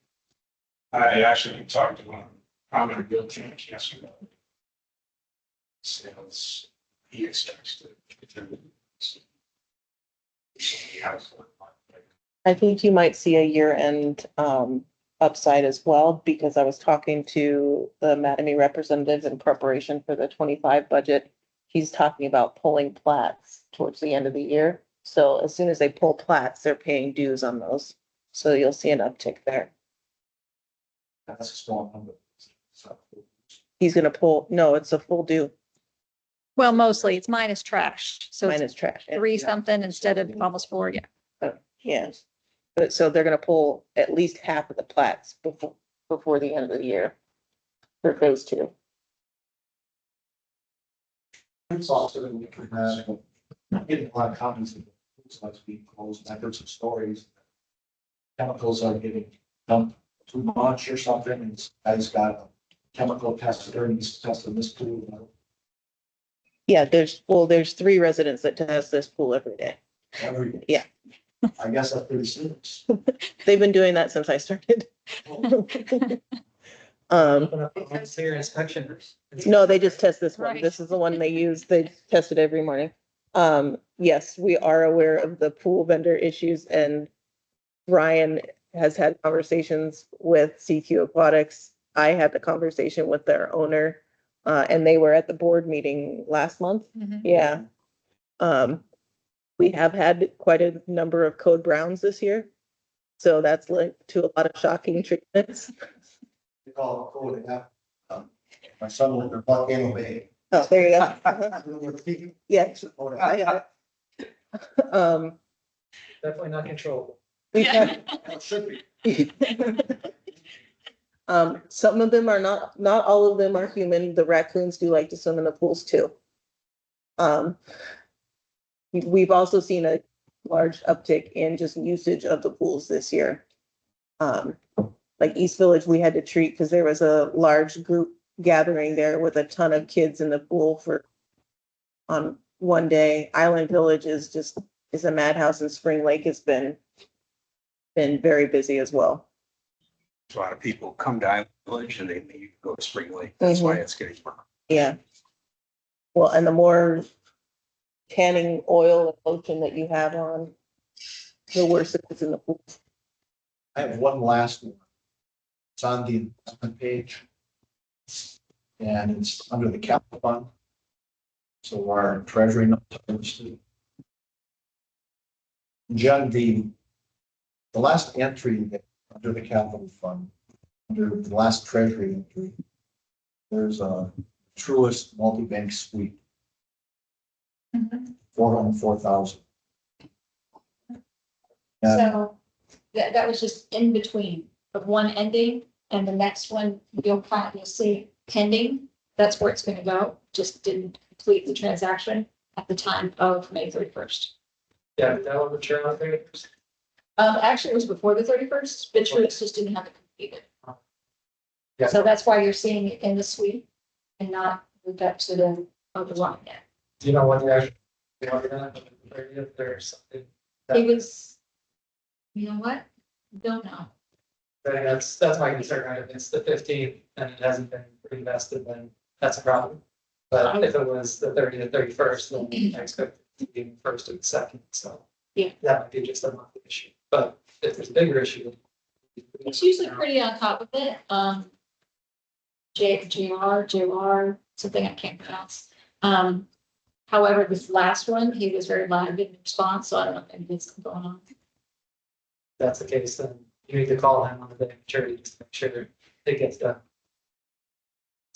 [SPEAKER 1] I actually talked to one primary guild change yesterday. Sales, he expects to.
[SPEAKER 3] I think you might see a year-end upside as well, because I was talking to the Mattamy representative in preparation for the 25 budget. He's talking about pulling plats towards the end of the year. So as soon as they pull plats, they're paying dues on those. So you'll see an uptick there.
[SPEAKER 6] That's a small number. So
[SPEAKER 3] He's gonna pull, no, it's a full due
[SPEAKER 2] Well, mostly it's minus trash. So it's
[SPEAKER 3] minus trash.
[SPEAKER 2] 3 something instead of almost 4. Yeah.
[SPEAKER 3] Yeah. But so they're gonna pull at least half of the plats before the end of the year for phase 2.
[SPEAKER 6] it's also that we can have getting a lot of comments. It's like being closed. I've heard some stories. Chemicals are getting dumped too much or something, and guys got a chemical tester and he's testing this too.
[SPEAKER 3] Yeah, there's 3 residents that test this pool every day.
[SPEAKER 6] Every.
[SPEAKER 3] Yeah.
[SPEAKER 6] I guess that's pretty serious.
[SPEAKER 3] They've been doing that since I started.
[SPEAKER 4] Open up a here inspection.
[SPEAKER 3] No, they just test this one.
[SPEAKER 2] Right.
[SPEAKER 3] This is the one they use. They test it every morning. Yes, we are aware of the pool vendor issues, and Ryan has had conversations with CQ Aquatics. I had the conversation with their owner, and they were at the board meeting last month.
[SPEAKER 2] Mhm.
[SPEAKER 3] Yeah. We have had quite a number of code browns this year. So that's led to a lot of shocking treatments.
[SPEAKER 6] They call it code. My son went to Buck Animal Bay.
[SPEAKER 3] Oh, there you go. Yeah. I got it.
[SPEAKER 4] Definitely not controllable.
[SPEAKER 3] We've had,
[SPEAKER 6] It should be.
[SPEAKER 3] some of them are not all of them are human. The raccoons do like to swim in the pools too. We've also seen a large uptick in just usage of the pools this year. Like East Village, we had to treat because there was a large group gathering there with a ton of kids in the pool on one day. Island Village is a madhouse, and Spring Lake has been very busy as well.
[SPEAKER 5] A lot of people come to Island Village and they leave, go to Spring Lake. That's why it's getting work.
[SPEAKER 3] Yeah. Well, and the more tanning oil and lotion that you have on, the worse it is in the pool.
[SPEAKER 6] I have one last one. It's on the investment page. And it's under the capital fund. So our treasury notes are listed. John, the last entry that- under the capital fund, under the last treasury entry, there's a Truist multi-bank suite,
[SPEAKER 2] Mhm.
[SPEAKER 6] 404,000.
[SPEAKER 2] So that was just in between of one ending and the next one, you'll see pending. That's where it's gonna go. Just didn't complete the transaction at the time of May 31st.
[SPEAKER 4] Yeah, did that one mature on there?
[SPEAKER 2] Actually, it was before the 31st, but Truist just didn't have it completed.
[SPEAKER 4] Yeah.
[SPEAKER 2] So that's why you're seeing it in the suite and not moved up to the other line yet.
[SPEAKER 4] Do you know when you actually, ordered that, if there's something?
[SPEAKER 2] It was, you know what? Don't know.
[SPEAKER 4] That's my concern, right? If it's the 15th and it hasn't been reinvested, then that's a problem. But if it was the 30th, 31st, then I expect it to be the first and second, so.
[SPEAKER 2] Yeah.
[SPEAKER 4] That might be just a monthly issue, but if there's a bigger issue.
[SPEAKER 2] It's usually pretty on top of it. JR, something I can't pronounce. However, this last one, he was very loud in response, so I don't know if anything's going on.
[SPEAKER 4] If that's the case, then you need to call him on the day of maturity just to make sure it gets done.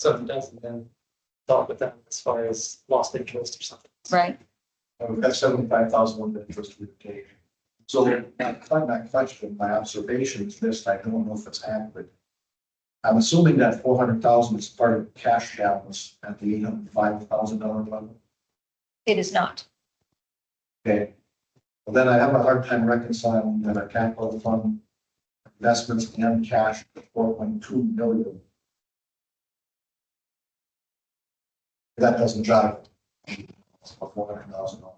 [SPEAKER 4] So if it doesn't, then talk with them as far as lost interest or something.
[SPEAKER 2] Right.
[SPEAKER 6] We've got 75,000 interest we paid. So my question, my observation is this, I don't know if it's accurate. I'm assuming that 400,000 is part of the cash balance at the $805,000 level.
[SPEAKER 2] It is not.
[SPEAKER 6] Okay. Well, then I have a hard time reconciling that our capital fund investments and cash, 4.2 million. That doesn't jive. It's $400,000.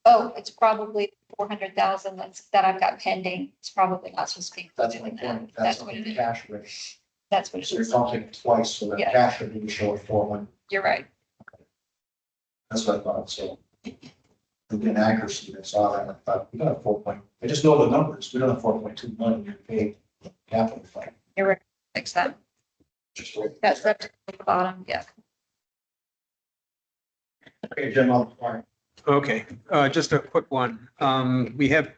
[SPEAKER 2] Oh, it's probably 400,000 that I've got pending. It's probably not supposed to be
[SPEAKER 6] That's
[SPEAKER 2] included
[SPEAKER 6] my
[SPEAKER 2] in that.
[SPEAKER 6] point.
[SPEAKER 2] That's
[SPEAKER 6] That's
[SPEAKER 2] what
[SPEAKER 6] on
[SPEAKER 2] it
[SPEAKER 6] the
[SPEAKER 2] is.
[SPEAKER 6] cash rate.
[SPEAKER 2] That's what it
[SPEAKER 6] So you're
[SPEAKER 2] is.
[SPEAKER 6] counting it twice, so that
[SPEAKER 2] Yeah.
[SPEAKER 6] cash should be showing 400.
[SPEAKER 2] You're right.
[SPEAKER 6] That's what I thought, so. Again, accuracy, I saw that, I thought, we don't have 4 point, I just know the numbers, we don't have 4.2 million to pay capital fund.
[SPEAKER 2] You're right. Fix that.
[SPEAKER 6] Just wait.
[SPEAKER 2] That's up to the bottom. Yeah.
[SPEAKER 6] Okay, Jim, all right.
[SPEAKER 5] Okay, just a quick one. We have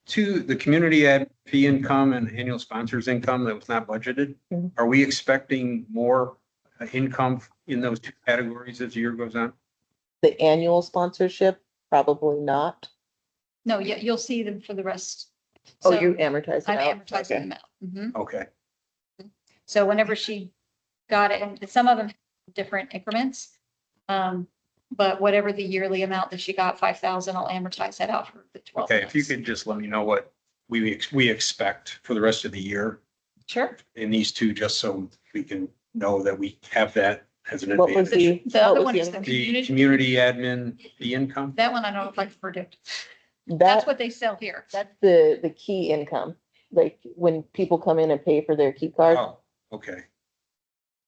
[SPEAKER 5] the community ad fee income and annual sponsors income that was not budgeted.
[SPEAKER 3] Mhm.
[SPEAKER 5] Are we expecting more income in those two categories as the year goes on?
[SPEAKER 3] The annual sponsorship, probably not.
[SPEAKER 2] No, you'll see them for the rest.
[SPEAKER 3] Oh,
[SPEAKER 2] So
[SPEAKER 3] you amortize it
[SPEAKER 2] I'm
[SPEAKER 3] out?
[SPEAKER 2] amortizing
[SPEAKER 3] Okay.
[SPEAKER 2] them out. Mhm.
[SPEAKER 5] Okay,
[SPEAKER 2] So whenever she got it, and some of them have different increments. But whatever the yearly amount that she got, 5,000, I'll amortize that out for the 12
[SPEAKER 5] okay, if you
[SPEAKER 2] months.
[SPEAKER 5] could just let me know what we expect for the rest of the year
[SPEAKER 2] Sure.
[SPEAKER 5] in these two, just so we can know that we have that as an
[SPEAKER 3] What was
[SPEAKER 5] advantage.
[SPEAKER 3] the?
[SPEAKER 2] The
[SPEAKER 3] what
[SPEAKER 2] other
[SPEAKER 3] was
[SPEAKER 2] one
[SPEAKER 3] the
[SPEAKER 2] is the
[SPEAKER 3] other
[SPEAKER 5] The
[SPEAKER 2] community.
[SPEAKER 5] community admin, the income?
[SPEAKER 2] That one I don't know if I can predict. That's
[SPEAKER 3] That,
[SPEAKER 2] what they sell here.
[SPEAKER 3] that's the key income, like when people come in and pay for their key card,
[SPEAKER 5] Oh, okay.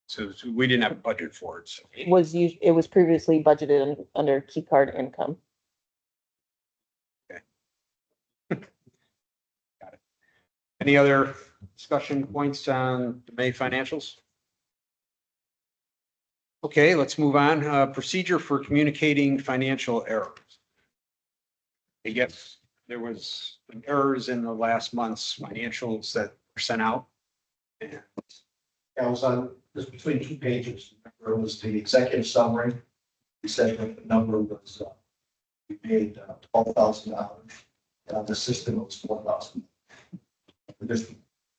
[SPEAKER 5] So we didn't have a budget for it, so.
[SPEAKER 3] it was previously budgeted under key card income.
[SPEAKER 5] Any other discussion points on the May financials? Okay, let's move on. Procedure for communicating financial errors. I guess there was some errors in the last month's financials that were sent out. And
[SPEAKER 6] I was on, it was between 2 pages. Remember, it was the executive summary. We said that the number was, we paid $12,000. And on the system, it was 4,000. We just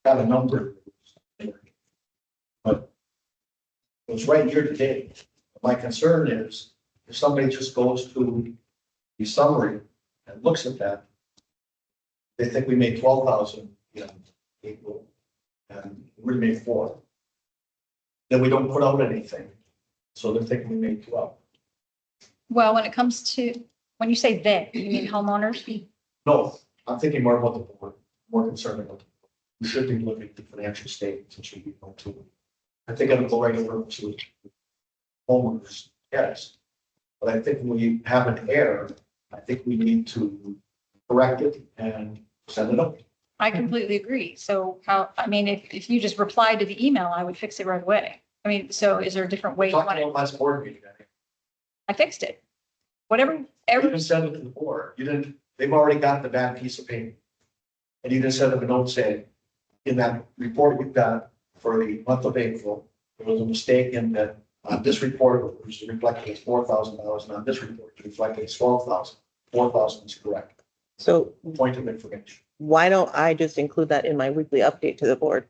[SPEAKER 6] got a number. But it was right year to date. My concern is if somebody just goes to the summary and looks at that, they think we made 12,000 in April and we made 4. Then we don't put out anything. So they're thinking we made 12.
[SPEAKER 2] Well, when it comes to, when you say they, you mean homeowners?
[SPEAKER 6] No, I'm thinking more about the board, more concerned about the board. We should be looking at the financial statements and should be going to. I think I'm going over to homeowners, yes. But I think when we have an error, I think we need to correct it and send it up.
[SPEAKER 2] I completely agree. So how, I mean, if you just replied to the email, I would fix it right away. I mean, so is there a different way you want
[SPEAKER 6] Talking
[SPEAKER 2] it?
[SPEAKER 6] about last board meeting,
[SPEAKER 2] I fixed it. Whatever,
[SPEAKER 6] you
[SPEAKER 2] every,
[SPEAKER 6] didn't send it to the board. You didn't, they've already got the bad piece of paper. And you didn't send them a note saying, in that report we've got for the month of April, there was a mistake in that on this report, which is reflecting as $4,000, and on this report, it's reflecting as 12,000. 4,000 is correct.
[SPEAKER 3] So
[SPEAKER 6] Point of information.
[SPEAKER 3] why don't I just include that in my weekly update to the board?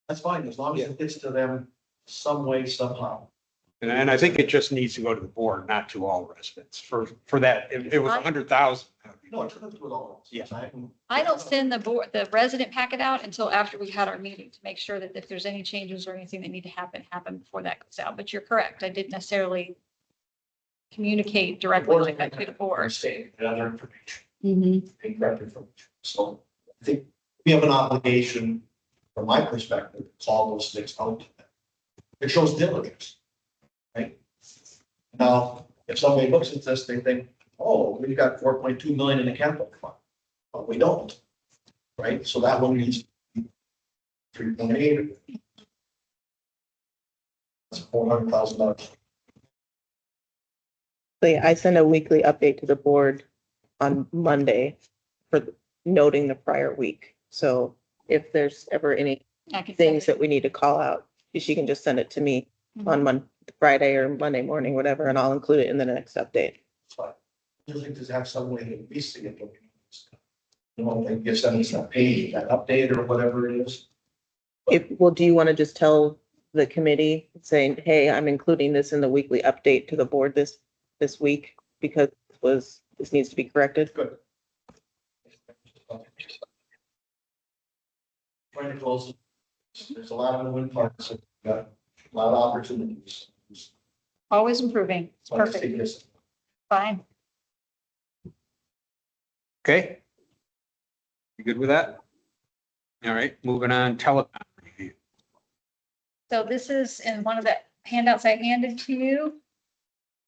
[SPEAKER 6] That's fine, as long as it gets to them some way, somehow.
[SPEAKER 5] And I think it just needs to go to the board, not to all residents for that. If it was 100,000.
[SPEAKER 6] No, it's not with all.
[SPEAKER 5] Yeah.
[SPEAKER 2] I don't send the resident packet out until after we had our meeting to make sure that if there's any changes or anything that need to happen before that goes out. But you're correct. I didn't necessarily communicate directly like that to the board.
[SPEAKER 6] Saying other information.
[SPEAKER 2] Mhm.
[SPEAKER 6] Incorrect information. So I think we have an obligation, from my perspective, to call those things out. to them. It shows diligence. Right? Now, if somebody looks at this, they think, oh, we've got 4.2 million in the capital fund. But we don't. Right? So that one needs 3.8. That's $400,000.
[SPEAKER 3] So yeah, I send a weekly update to the board on Monday for noting the prior week. So if there's ever any
[SPEAKER 2] I can
[SPEAKER 3] things
[SPEAKER 2] send
[SPEAKER 3] that we need to call out, she can just send it to me on Friday or Monday morning, whatever, and I'll include it in the next update.
[SPEAKER 6] But I think to have some way to be seeing it. You know, they give them that page, that update or whatever it is.
[SPEAKER 3] Well, do you want to just tell the committee saying, hey, I'm including this in the weekly update to the board this week because this needs to be corrected?
[SPEAKER 6] Good. Trying to close. There's a lot of moving parts, got a lot of opportunities.
[SPEAKER 2] Always improving. It's
[SPEAKER 6] So I just
[SPEAKER 2] perfect.
[SPEAKER 6] think this-
[SPEAKER 2] Fine.
[SPEAKER 5] Okay. You good with that? All right, moving on, telecom review.
[SPEAKER 2] So this is in one of the handouts I handed to you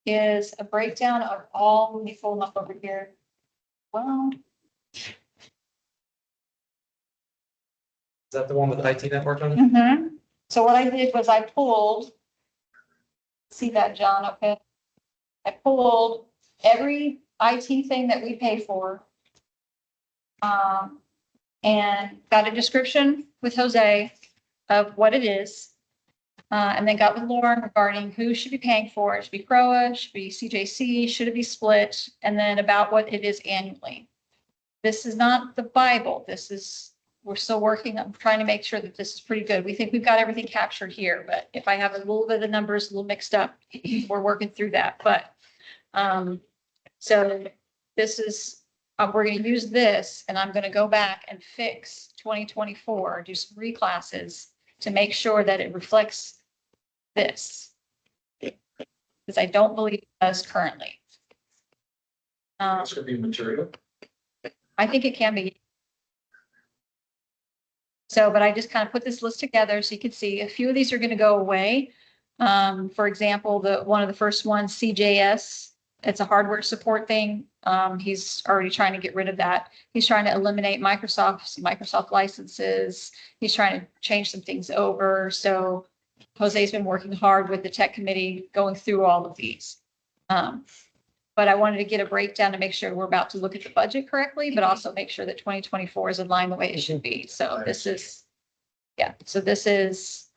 [SPEAKER 2] is a breakdown of all, let me fold them up over here. Well,
[SPEAKER 4] Is that the one with IT network on it?
[SPEAKER 2] So what I did was I pulled, see that, John, okay? I pulled every IT thing that we pay for. And got a description with Jose of what it is. And then got with Lauren regarding who should be paying for it. It should be CROA, it should be CJC, should it be split? And then about what it is annually. This is not the Bible. This is, we're still working, I'm trying to make sure that this is pretty good. We think we've got everything captured here, but if I have a little bit of the numbers a little mixed up, we're working through that. But, so this is, we're going to use this and I'm going to go back and fix 2024, do some reclasses to make sure that it reflects this. Because I don't believe it does currently.
[SPEAKER 6] This could be material.
[SPEAKER 2] I think it can be. So, but I just kind of put this list together so you can see a few of these are going to go away. For example, one of the first ones, CJS, it's a hardware support thing. He's already trying to get rid of that. He's trying to eliminate Microsoft licenses. He's trying to change some things over. So Jose's been working hard with the tech committee going through all of these. But I wanted to get a breakdown to make sure we're about to look at the budget correctly, but also make sure that 2024 is in line the way it should be. So this is, yeah, so this is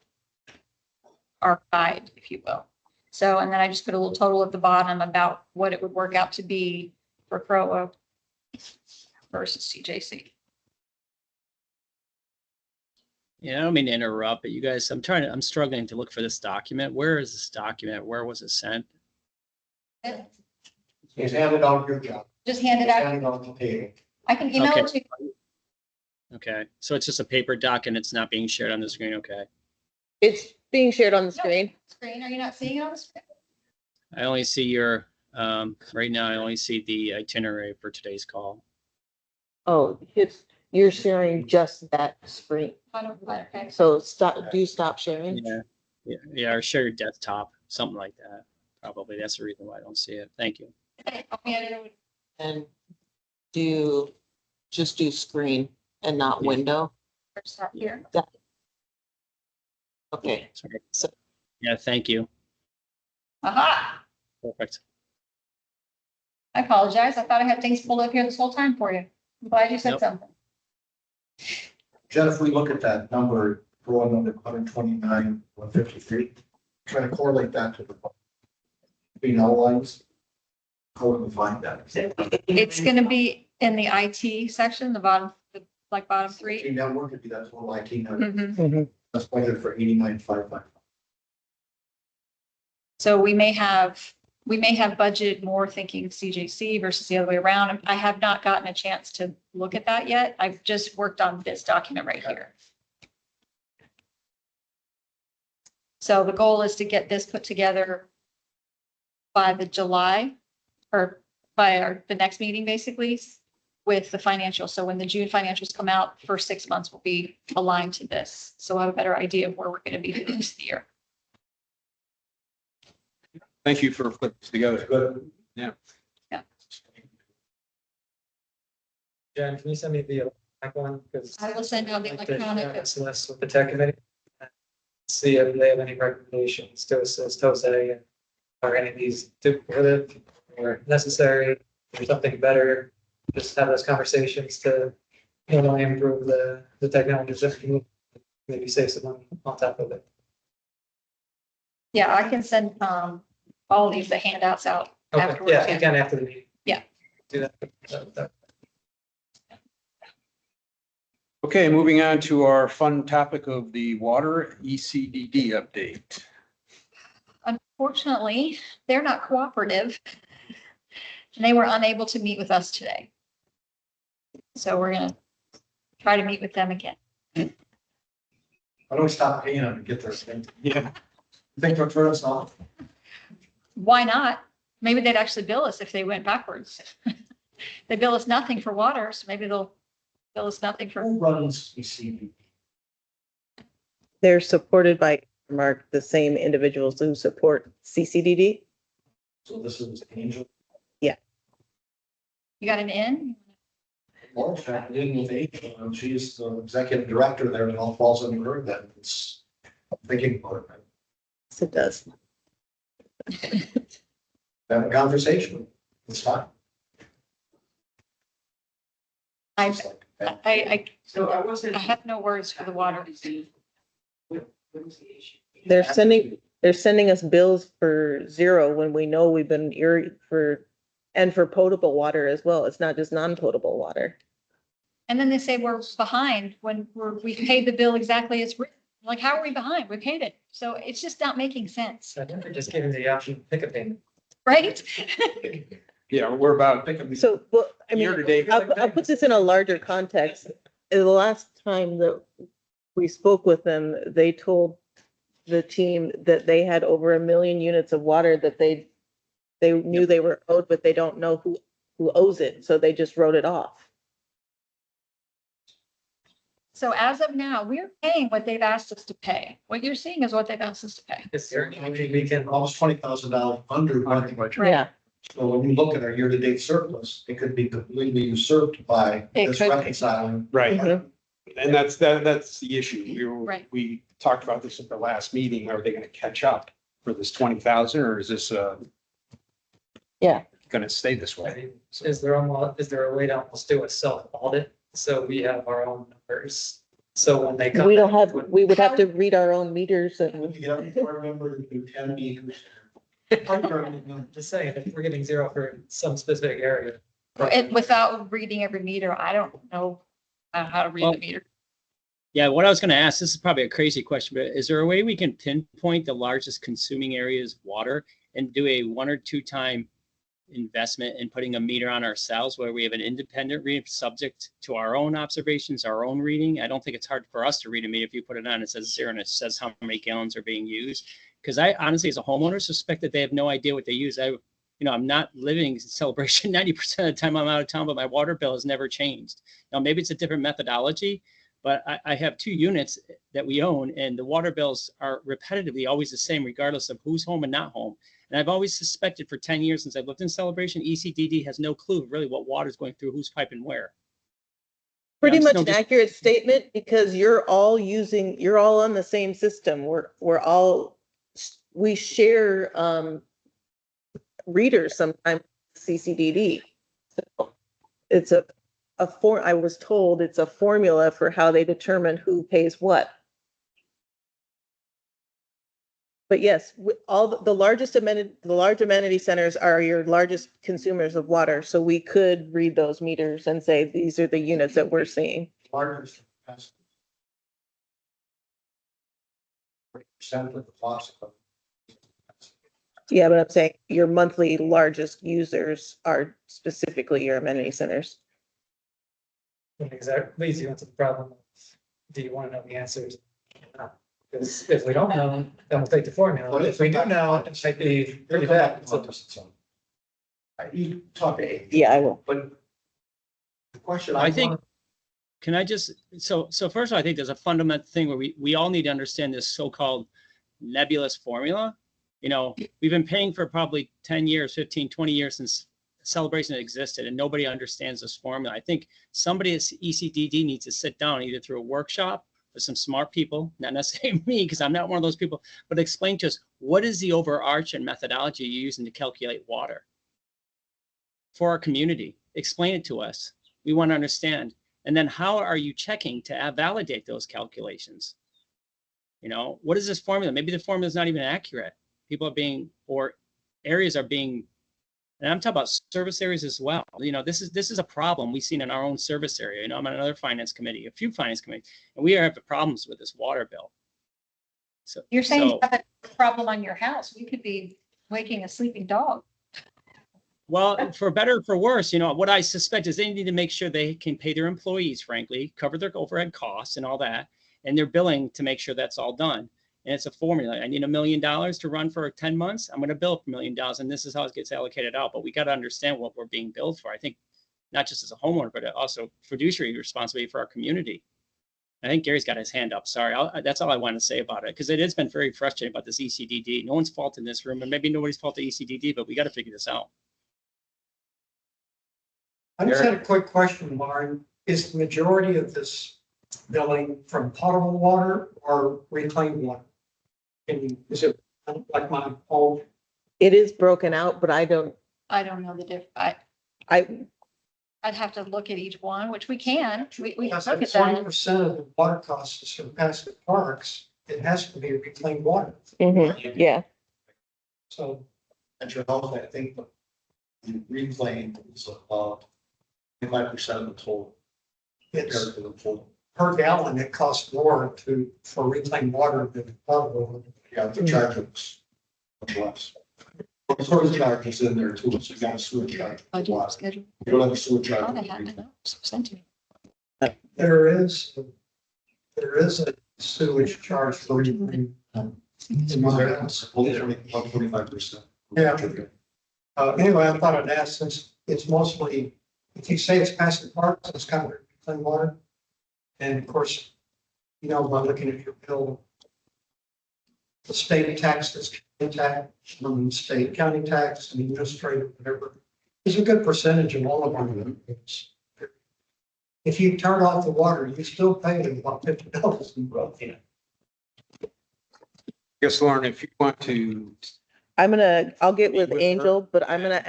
[SPEAKER 2] our guide, if you will. So, and then I just put a little total at the bottom about what it would work out to be for CROA versus CJC.
[SPEAKER 9] Yeah, I don't mean to interrupt, but you guys, I'm struggling to look for this document. Where is this document? Where was it sent?
[SPEAKER 6] He's handed out your job.
[SPEAKER 2] Just hand it
[SPEAKER 6] He's
[SPEAKER 2] out.
[SPEAKER 6] handing out the table.
[SPEAKER 2] I can email it to you.
[SPEAKER 9] Okay, so it's just a paper doc and it's not being shared on the screen. Okay.
[SPEAKER 3] It's being shared on the screen.
[SPEAKER 2] Screen, are you not seeing it on the screen?
[SPEAKER 9] I only see your, right now, I only see the itinerary for today's call.
[SPEAKER 3] Oh, you're sharing just that screen.
[SPEAKER 2] Okay.
[SPEAKER 3] So stop sharing.
[SPEAKER 9] Yeah, or share your desktop, something like that. Probably, that's the reason why I don't see it. Thank you.
[SPEAKER 2] Okay, oh, yeah, yeah,
[SPEAKER 3] And just do screen and not
[SPEAKER 9] Yeah.
[SPEAKER 3] window.
[SPEAKER 2] start here.
[SPEAKER 3] Okay.
[SPEAKER 9] Sorry.
[SPEAKER 3] So-
[SPEAKER 9] Yeah, thank you.
[SPEAKER 2] Aha,
[SPEAKER 9] Perfect.
[SPEAKER 2] I apologize. I thought I had things pulled up here this whole time for you. I'm glad you said
[SPEAKER 9] Nope.
[SPEAKER 2] something.
[SPEAKER 6] Jen, if we look at that number, raw number 129, 153, try to correlate that to the P&L lines. How would we find that?
[SPEAKER 2] It's gonna be in the IT section, the bottom, bottom three.
[SPEAKER 6] IT network, it'd be that total IT number.
[SPEAKER 2] Mhm.
[SPEAKER 6] That's budgeted for 89,555.
[SPEAKER 2] So we may have budgeted more thinking CJC versus the other way around. I have not gotten a chance to look at that yet. I've just worked on this document right here. So the goal is to get this put together by the July or by the next meeting, basically, with the financials. So when the June financials come out, the first 6 months will be aligned to this. So I have a better idea of where we're going to be for the rest of the year.
[SPEAKER 5] Thank you for putting this together.
[SPEAKER 6] Good.
[SPEAKER 4] Jen, can you send me the electronic one? Because
[SPEAKER 2] I will send out the
[SPEAKER 4] I'd like to
[SPEAKER 2] electronic.
[SPEAKER 4] share this list with the tech committee. See if they have any recommendations to assist Jose, or any of these duplicative or necessary, or something better. Just have those conversations to, improve the technology system, maybe save some money on top of it.
[SPEAKER 2] Yeah, I can send all these, the handouts out
[SPEAKER 4] Okay,
[SPEAKER 2] afterwards.
[SPEAKER 4] yeah, you can after the meeting.
[SPEAKER 2] Yeah.
[SPEAKER 4] Do that. That-
[SPEAKER 5] Okay, moving on to our fun topic of the water ECDD update.
[SPEAKER 2] Unfortunately, they're not cooperative. And they were unable to meet with us today. So we're gonna try to meet with them again.
[SPEAKER 6] Why don't we stop paying them to get their thing?
[SPEAKER 5] Yeah.
[SPEAKER 6] Think they'll turn us off?
[SPEAKER 2] Why not? Maybe they'd actually bill us if they went backwards. They bill us nothing for water, so maybe they'll bill us nothing for,
[SPEAKER 6] Who runs ECD?
[SPEAKER 3] They're supported by, Mark, the same individuals who support CCDD.
[SPEAKER 6] So this is Angel.
[SPEAKER 2] you got an in?
[SPEAKER 6] Well, in fact, in with Angel, she's the executive director there, and it all falls under her then. It's thinking about it.
[SPEAKER 3] Yes, it does.
[SPEAKER 6] Have a conversation. It's fine.
[SPEAKER 2] I,
[SPEAKER 6] It's like,
[SPEAKER 10] So I wasn't.
[SPEAKER 2] I have no words for the water.
[SPEAKER 10] What was the issue?
[SPEAKER 3] They're sending us bills for zero when we know we've been and for potable water as well. It's not just non-potable water.
[SPEAKER 2] And then they say we're behind when we paid the bill exactly as written. Like, how are we behind? We paid it. So it's just not making sense,
[SPEAKER 4] So I think they're just giving the option to pick a payment.
[SPEAKER 2] right?
[SPEAKER 5] Yeah, we're about
[SPEAKER 3] So, well, I mean,
[SPEAKER 5] year to date.
[SPEAKER 3] I'll put this in a larger context. The last time that we spoke with them, they told the team that they had over 1 million units of water that they knew they were owed, but they don't know who owes it. So they just wrote it off.
[SPEAKER 2] So as of now, we're paying what they've asked us to pay. What you're seeing is what they've asked us to pay.
[SPEAKER 4] Is there any way we can,
[SPEAKER 6] almost $20,000 under budget.
[SPEAKER 2] Right.
[SPEAKER 3] Yeah.
[SPEAKER 6] So when we look at our year-to-date surplus, it could be completely usurped by
[SPEAKER 2] It
[SPEAKER 6] this
[SPEAKER 2] could be.
[SPEAKER 6] reconciling.
[SPEAKER 5] Right,
[SPEAKER 3] Mhm.
[SPEAKER 5] and that's the issue.
[SPEAKER 2] Right.
[SPEAKER 5] We talked about this at the last meeting. Are they gonna catch up for this 20,000 or is this
[SPEAKER 3] Yeah.
[SPEAKER 5] gonna stay this
[SPEAKER 4] I
[SPEAKER 5] way?
[SPEAKER 4] mean, is there a way to almost do a self audit? So we have our own numbers. So when they come.
[SPEAKER 3] We don't have,
[SPEAKER 4] when-
[SPEAKER 3] we would have to read our own meters
[SPEAKER 6] You
[SPEAKER 3] and
[SPEAKER 6] get up for a member to do 10 meters.
[SPEAKER 4] I'm just saying, if we're getting zero for some specific area.
[SPEAKER 2] And without reading every meter, I don't know how to read
[SPEAKER 9] Well-
[SPEAKER 2] the meter.
[SPEAKER 9] Yeah, what I was gonna ask, this is probably a crazy question, but is there a way we can pinpoint the largest consuming areas of water and do a 1 or 2 time investment in putting a meter on ourselves where we have an independent reading subject to our own observations, our own reading. I don't think it's hard for us to read a meter. If you put it on, it says 0 and it says how many gallons are being used. Because I honestly, as a homeowner, suspect that they have no idea what they use. I'm not living in Celebration 90% of the time I'm out of town, but my water bill has never changed. Now, maybe it's a different methodology, but I have 2 units that we own, and the water bills are repetitively always the same, regardless of who's home and not home. And I've always suspected for 10 years since I've lived in Celebration, ECDD has no clue really what water is going through who's piping where.
[SPEAKER 3] Pretty
[SPEAKER 9] Yeah,
[SPEAKER 3] much
[SPEAKER 9] no,
[SPEAKER 3] an
[SPEAKER 9] just-
[SPEAKER 3] accurate statement because you're all on the same system. We share readers sometimes CCDD. So it's I was told it's a formula for how they determine who pays what. But yes, all the large amenity centers are your largest consumers of water. So we could read those meters and say, these are the units that we're seeing.
[SPEAKER 6] Largest capacity. 30% of the cost of.
[SPEAKER 3] Yeah, but I'm saying your monthly largest users are specifically your amenity centers.
[SPEAKER 4] Exactly, leads you into the problem of, do you want to know the answers? Because if we don't know, then we'll take the formula. If we do know, it might be pretty bad. So
[SPEAKER 6] You talk to.
[SPEAKER 3] Yeah, I will.
[SPEAKER 6] But the question
[SPEAKER 9] I think,
[SPEAKER 6] want-
[SPEAKER 9] can I just, so first of all, I think there's a fundamental thing where we all need to understand this so-called nebulous formula. We've been paying for probably 10 years, 15, 20 years since Celebration existed, and nobody understands this formula. I think somebody at ECDD needs to sit down either through a workshop with some smart people, not necessarily me, because I'm not one of those people, but explain to us, what is the overarching methodology you're using to calculate water for our community? Explain it to us. We want to understand. And then how are you checking to validate those calculations? What is this formula? Maybe the formula is not even accurate. People are being, or areas are being, and I'm talking about service areas as well. This is a problem we've seen in our own service area. I'm on another finance committee, a few finance committees, and we have problems with this water bill. So
[SPEAKER 2] You're saying you have a problem on your house. We could be waking a sleeping dog.
[SPEAKER 9] Well, for better or for worse, what I suspect is they need to make sure they can pay their employees, frankly, cover their overhead costs and all that, and they're billing to make sure that's all done. And it's a formula. I need $1 million to run for 10 months. I'm going to bill for $1 million, and this is how it gets allocated out. But we got to understand what we're being billed for. I think not just as a homeowner, but also fiduciary responsibility for our community. I think Gary's got his hand up. Sorry, that's all I want to say about it, because it has been very frustrating about this ECDD. No one's fault in this room, and maybe nobody's fault to ECDD, but we got to figure this out.
[SPEAKER 8] I just had a quick question, Lauren. Is the majority of this billing from potable water or reclaimed water? Is it like my home?
[SPEAKER 3] It is broken out, but I don't
[SPEAKER 2] know the difference. I'd have to look at each one, which we can. We can look at that.
[SPEAKER 8] 20% of the water costs is from Passive Parks. It has to be reclaimed water.
[SPEAKER 3] yeah.
[SPEAKER 8] So
[SPEAKER 6] At your house, I think the reclaim is about 25% of the total. Compared
[SPEAKER 8] it's
[SPEAKER 6] to the total.
[SPEAKER 8] per gallon, it costs more for reclaimed water than potable water.
[SPEAKER 6] Yeah, the charge is much less. The sewer charge is in there too, so you got a sewer charge. for
[SPEAKER 2] Budget
[SPEAKER 6] water.
[SPEAKER 2] schedule.
[SPEAKER 6] You don't have a sewer charge.
[SPEAKER 2] Oh,
[SPEAKER 6] for
[SPEAKER 2] they have to
[SPEAKER 6] reclaim.
[SPEAKER 2] know. Sent to me.
[SPEAKER 8] There is a sewage charge for reclaimed. In my house.
[SPEAKER 6] Only 25%.
[SPEAKER 8] Yeah. Anyway, I thought I'd ask, since it's mostly, if you say it's Passive Parks, it's kind of reclaimed water. And of course, by looking at your bill, the state taxes, county tax, state county tax, and administrative, whatever, is a good percentage of all of our bills. If you turn off the water, you still pay about $50 in growth.
[SPEAKER 5] Yes, Lauren, if you want to,
[SPEAKER 3] I'll get with
[SPEAKER 5] With her.
[SPEAKER 3] Angel, but I'm gonna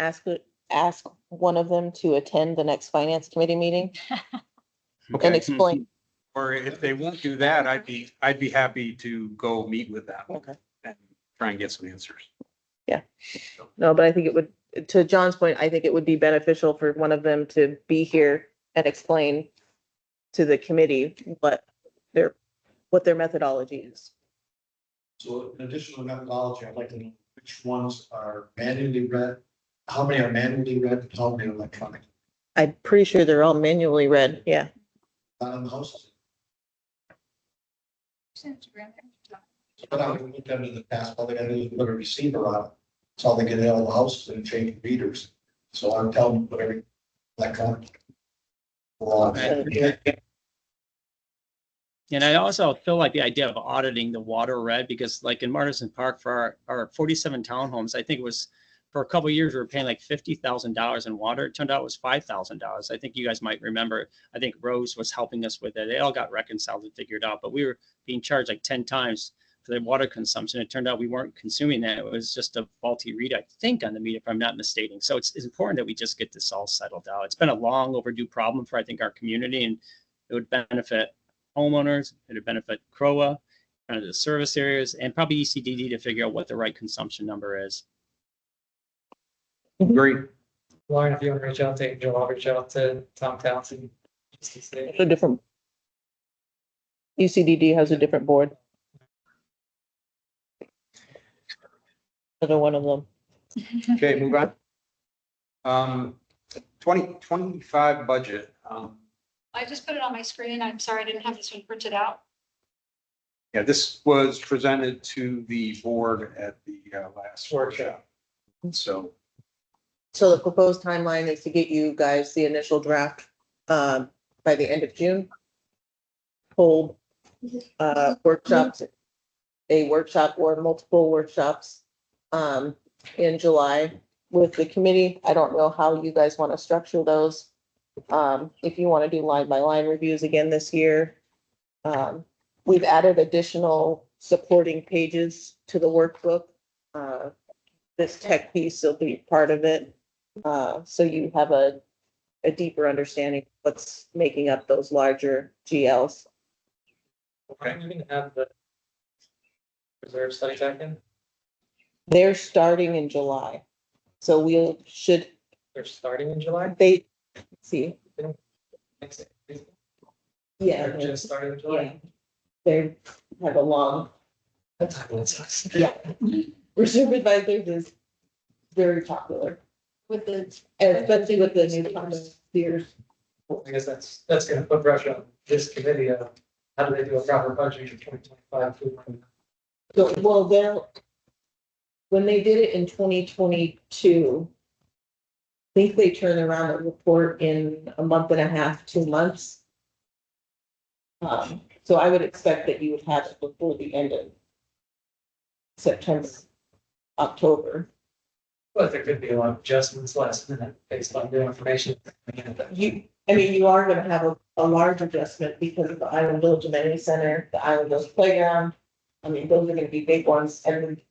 [SPEAKER 3] ask one of them to attend the next finance committee meeting and
[SPEAKER 5] okay,
[SPEAKER 3] explain.
[SPEAKER 5] or if they won't do that, I'd be happy to go meet with them.
[SPEAKER 3] Okay.
[SPEAKER 5] And try and get some answers.
[SPEAKER 3] No, but I think it would, to John's point, I think it would be beneficial for one of them to be here and explain to the committee what their methodology is.
[SPEAKER 6] So in addition to methodology, I'd like to know which ones are manually read
[SPEAKER 8] How many are manually read, how many are electronic?
[SPEAKER 3] I'm pretty sure they're all manually read, yeah.
[SPEAKER 8] Not in the houses. But I would look under the past, all they gotta do is put a receiver on it. That's all they get in all the houses and change readers. So I'm telling them, put every electronic. Well,
[SPEAKER 9] And I also feel like the idea of auditing the water red, because like in Martinson Park for our 47 townhomes, I think it was for a couple of years, we were paying like $50,000 in water. It turned out it was $5,000. I think you guys might remember. I think Rose was helping us with it. They all got reconciled and figured out, but we were being charged like 10 times for the water consumption. It turned out we weren't consuming that. It was just a faulty read, I think, on the meter, if I'm not mistaken. So it's important that we just get this all settled out. It's been a long overdue problem for, I think, our community, and it would benefit homeowners, it would benefit CROA, kind of the service areas, and probably ECDD to figure out what the right consumption number is.
[SPEAKER 5] Great.
[SPEAKER 4] Lauren, if you want to reach out to Angel, I'll reach out to Tom Townsend. Just to say.
[SPEAKER 3] It's a different. UCDD has a different board. Another one of them.
[SPEAKER 5] Okay, move on. 2025 budget.
[SPEAKER 2] I just put it on my screen. I'm sorry, I didn't have this one printed out.
[SPEAKER 5] Yeah, this was presented to the board at the last workshop. So,
[SPEAKER 3] So the proposed timeline is to get you guys the initial draft by the end of June. Hold workshops, a workshop or multiple workshops in July with the committee. I don't know how you guys want to structure those. If you want to do line by line reviews again this year. We've added additional supporting pages to the workbook. This tech piece will be part of it. So you have a deeper understanding of what's making up those larger GLs.
[SPEAKER 4] Are you gonna have the reserve study tech in?
[SPEAKER 3] They're starting in July. So we should,
[SPEAKER 4] They're starting in July?
[SPEAKER 3] let's see,
[SPEAKER 4] They're
[SPEAKER 3] yeah,
[SPEAKER 4] just starting in
[SPEAKER 3] yeah,
[SPEAKER 4] July?
[SPEAKER 3] they have a long,
[SPEAKER 4] That's
[SPEAKER 3] yeah. Reserve advisors is very popular with the, especially with the new volunteers.
[SPEAKER 4] I guess that's gonna put pressure on this committee of how do they do a proper budget for 2025?
[SPEAKER 3] So, well, when they did it in 2022, I think they turned around a report in a month and a half, 2 months. So I would expect that you would have it before the end of September, October.
[SPEAKER 4] But there could be a lot of adjustments last minute based on new information.
[SPEAKER 3] You are gonna have a large adjustment because of the Island Village Amenity Center, the Island Village Playground. I mean, those are gonna be big ones, and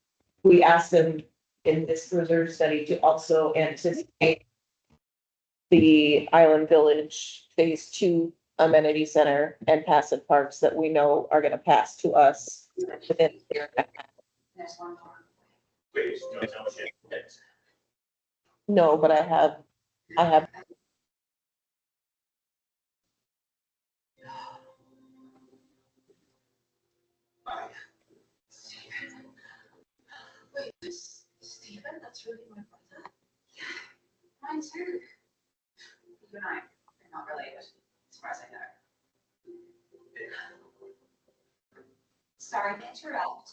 [SPEAKER 3] we asked them in this reserve study to also anticipate the Island Village Phase 2 Amenity Center and passive parks that we know are gonna pass to us within a year and a half. No, but I have.
[SPEAKER 10] Stephen, that's really my brother. Yeah, mine too. You and I are not related, as far as I know. Sorry to interrupt.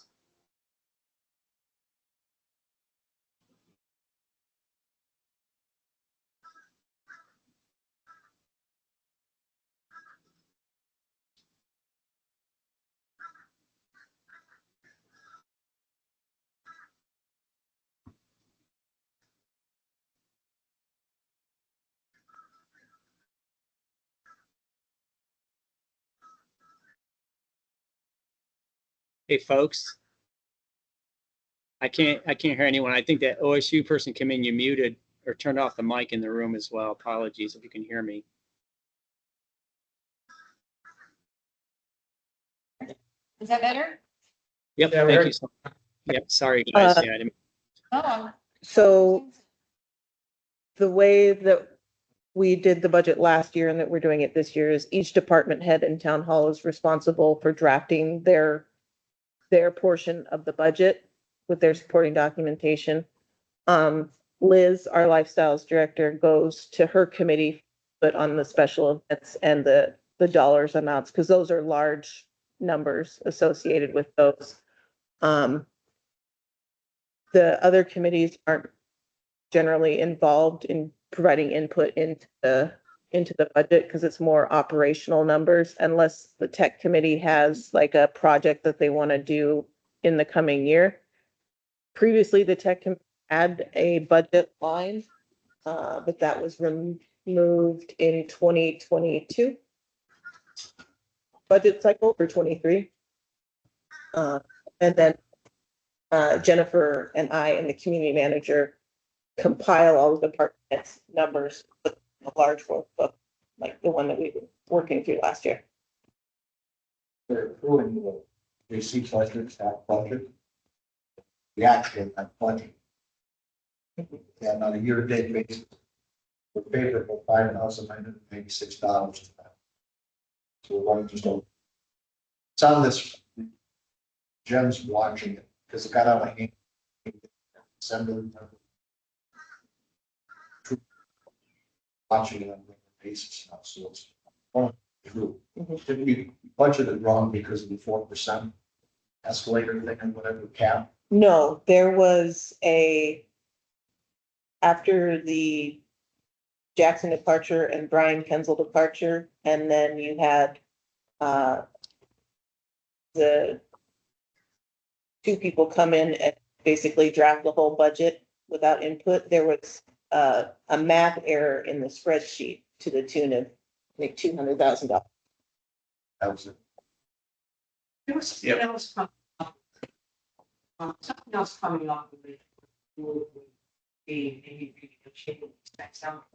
[SPEAKER 9] Hey, folks. I can't hear anyone. I think that OSU person came in, you muted or turned off the mic in the room as well. Apologies if you can hear me.
[SPEAKER 2] Is that better?
[SPEAKER 9] Yep,
[SPEAKER 4] Yeah,
[SPEAKER 9] thank
[SPEAKER 4] we're-
[SPEAKER 9] you. Yep, sorry, guys. Yeah, I didn't.
[SPEAKER 2] Oh,
[SPEAKER 3] So the way that we did the budget last year and that we're doing it this year is each department head in town hall is responsible for drafting their portion of the budget with their supporting documentation. Liz, our lifestyles director, goes to her committee, but on the special events and the dollars amounts, because those are large numbers associated with those. The other committees aren't generally involved in providing input into the budget because it's more operational numbers unless the tech committee has like a project that they want to do in the coming year. Previously, the tech had a budget line, but that was removed in 2022 budget cycle for 23. And then Jennifer and I and the community manager compile all of the departments numbers with a large workbook, like the one that we were working through last year.
[SPEAKER 6] They're approving the receipt budget, that budget. The actual that budget. And on a year-to-date basis, we're favorable $5,986. So we're running just over. It's on this. Jim's watching it because it got out of hand. December. Watching it on a regular basis now, so it's true. Didn't we budgeted wrong because of the 4% escalator thing and whatever cap?
[SPEAKER 3] No, there was after the Jackson departure and Brian Kenzel departure, and then you had the two people come in and basically draft the whole budget without input. There was a math error in the spreadsheet to the tune of like $200,000.
[SPEAKER 6] That was it.
[SPEAKER 10] There was something else something else coming up with it. Maybe renegotiating specs out.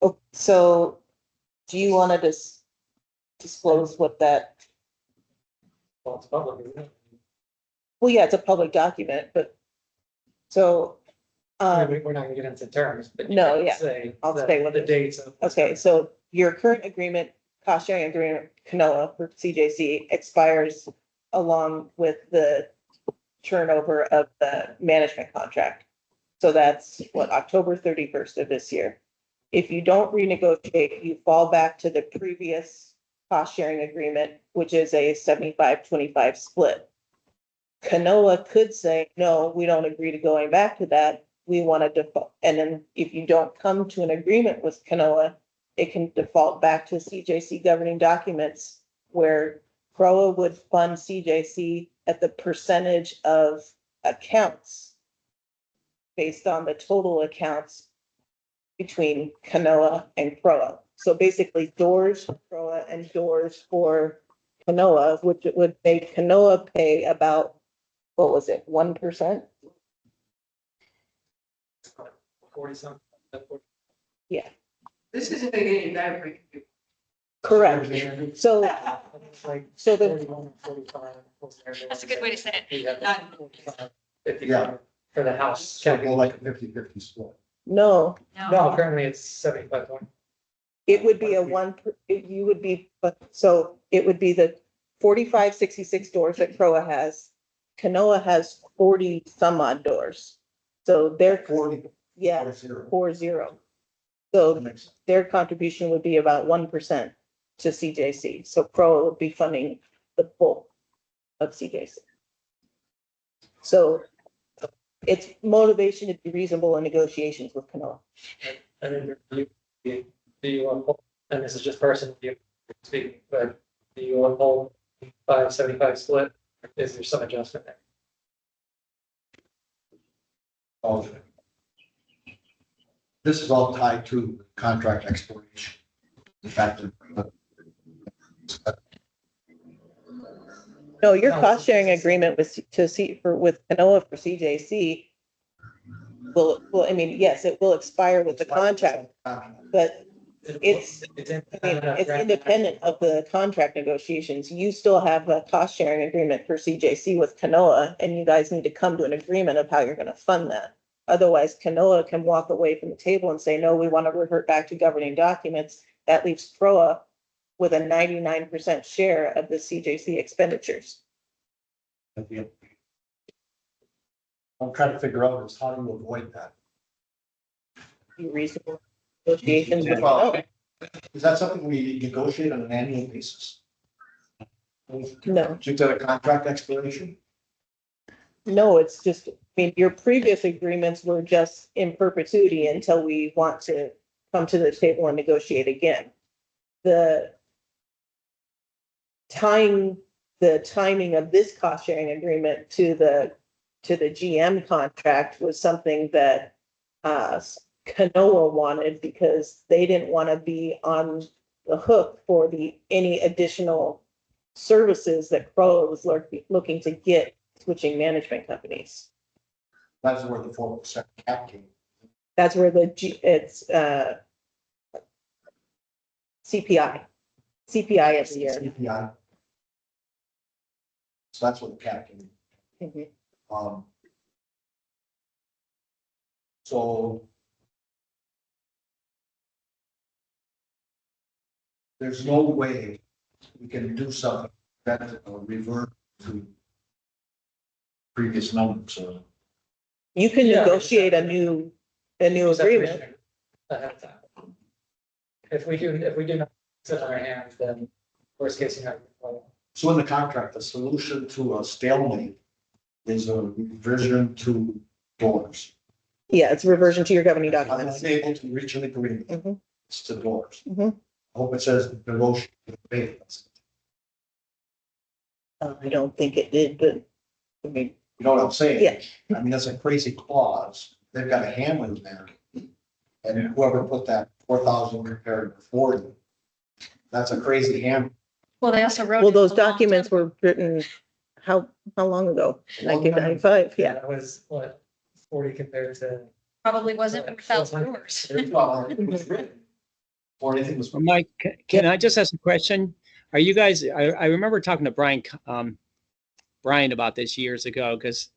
[SPEAKER 3] Oh, so do you want to disclose what that,
[SPEAKER 4] Well, it's public, isn't it?
[SPEAKER 3] well, yeah, it's a public document, but so,
[SPEAKER 4] We're not gonna get into terms, but. you
[SPEAKER 3] No,
[SPEAKER 4] can
[SPEAKER 3] yeah.
[SPEAKER 4] Say.
[SPEAKER 3] I'll
[SPEAKER 4] the-
[SPEAKER 3] stay with
[SPEAKER 4] The
[SPEAKER 3] it.
[SPEAKER 4] dates of.
[SPEAKER 3] okay, so your current agreement, cost sharing agreement, Canoa for CJC expires along with the turnover of the management contract. So that's what, October 31st of this year. If you don't renegotiate, you fall back to the previous cost sharing agreement, which is a 75-25 split. Canoa could say, no, we don't agree to going back to that. We want to default. And then if you don't come to an agreement with Canoa, it can default back to CJC governing documents where CROA would fund CJC at the percentage of accounts based on the total accounts between Canoa and CROA. So basically doors for CROA and doors for Canoa, which would make Canoa pay about, what was it, 1%?
[SPEAKER 4] 40 something.
[SPEAKER 10] This isn't gonna get any better for you.
[SPEAKER 3] Correct. So,
[SPEAKER 4] It's like
[SPEAKER 3] so the,
[SPEAKER 4] 41, 45.
[SPEAKER 2] That's a good way to say it.
[SPEAKER 4] You have
[SPEAKER 2] Not-
[SPEAKER 4] 45, 50
[SPEAKER 6] Yeah.
[SPEAKER 4] For the house.
[SPEAKER 6] So more like a 50-50 split.
[SPEAKER 3] no,
[SPEAKER 4] No, currently it's 75-20.
[SPEAKER 3] it would be you would be, but so it would be the 45-66 doors that CROA has. Canoa has 40 some odd doors. So they're,
[SPEAKER 6] 40.
[SPEAKER 3] yeah,
[SPEAKER 6] 40.
[SPEAKER 3] 40.
[SPEAKER 6] That
[SPEAKER 3] So
[SPEAKER 6] makes sense.
[SPEAKER 3] their contribution would be about 1% to CJC. So CROA would be funding the bulk of CJC. So it's motivation to be reasonable in negotiations with Canoa.
[SPEAKER 4] And then do you uphold, and this is just personal, you speaking, but do you uphold 5-75 split? Is there some adjustment there?
[SPEAKER 6] All of it. This is all tied to contract expiration. The fact that.
[SPEAKER 3] No, your
[SPEAKER 4] No.
[SPEAKER 3] cost sharing agreement with Canoa for CJC will, I mean, yes, it will expire with the contract, but It's- it's independent of the contract negotiations. You still have a cost sharing agreement for CJC with Canoa, and you guys need to come to an agreement of how you're gonna fund that. Otherwise, Canoa can walk away from the table and say, no, we want to revert back to governing documents. That leaves CROA with a 99% share of the CJC expenditures.
[SPEAKER 6] I'm trying to figure out is how do you avoid that?
[SPEAKER 3] Be reasonable negotiations with
[SPEAKER 6] Well,
[SPEAKER 3] no.
[SPEAKER 6] is that something we negotiate on an annual basis?
[SPEAKER 3] No.
[SPEAKER 6] Due to the contract expiration?
[SPEAKER 3] No, it's just, I mean, your previous agreements were just in perpetuity until we want to come to the table and negotiate again. The timing of this cost sharing agreement to the GM contract was something that Canoa wanted because they didn't want to be on the hook for any additional services that Crowe was looking to get switching management companies.
[SPEAKER 6] That's where the 4% cap came.
[SPEAKER 3] That's where it's CPI every year.
[SPEAKER 6] CPI. So that's what the cap came.
[SPEAKER 3] Mhm.
[SPEAKER 6] So there's no way we can do something that revert to previous numbers. So
[SPEAKER 3] You can
[SPEAKER 4] Yeah.
[SPEAKER 3] negotiate a new agreement.
[SPEAKER 4] Ahead of time. If we do not sit on our hands, then worst case scenario.
[SPEAKER 6] in the contract, the solution to a stalemate is a revision to doors.
[SPEAKER 3] Yeah, it's reversion to your governing
[SPEAKER 6] I'm
[SPEAKER 3] documents.
[SPEAKER 6] unable to reach an agreement.
[SPEAKER 3] Mhm.
[SPEAKER 6] It's to doors.
[SPEAKER 3] Mhm.
[SPEAKER 6] I hope it says negotiate.
[SPEAKER 3] I don't think it did, but I mean,
[SPEAKER 6] You know what I'm saying?
[SPEAKER 3] yeah,
[SPEAKER 6] I mean, that's a crazy clause. They've got a hammer in there. And whoever put that 4,000 compared to 40, that's a crazy hammer.
[SPEAKER 2] Well, they also wrote.
[SPEAKER 3] well,
[SPEAKER 2] it
[SPEAKER 3] those
[SPEAKER 2] a long
[SPEAKER 3] documents
[SPEAKER 2] time-
[SPEAKER 3] were written, how long ago?
[SPEAKER 6] Long time.
[SPEAKER 3] 1995, yeah.
[SPEAKER 4] That was what, 40 compared to.
[SPEAKER 2] Probably wasn't without yours.
[SPEAKER 6] Well, it was written. Or anything was.
[SPEAKER 9] Well, Mike, can I just ask a question? Are you guys, I remember talking to Brian about this years ago, because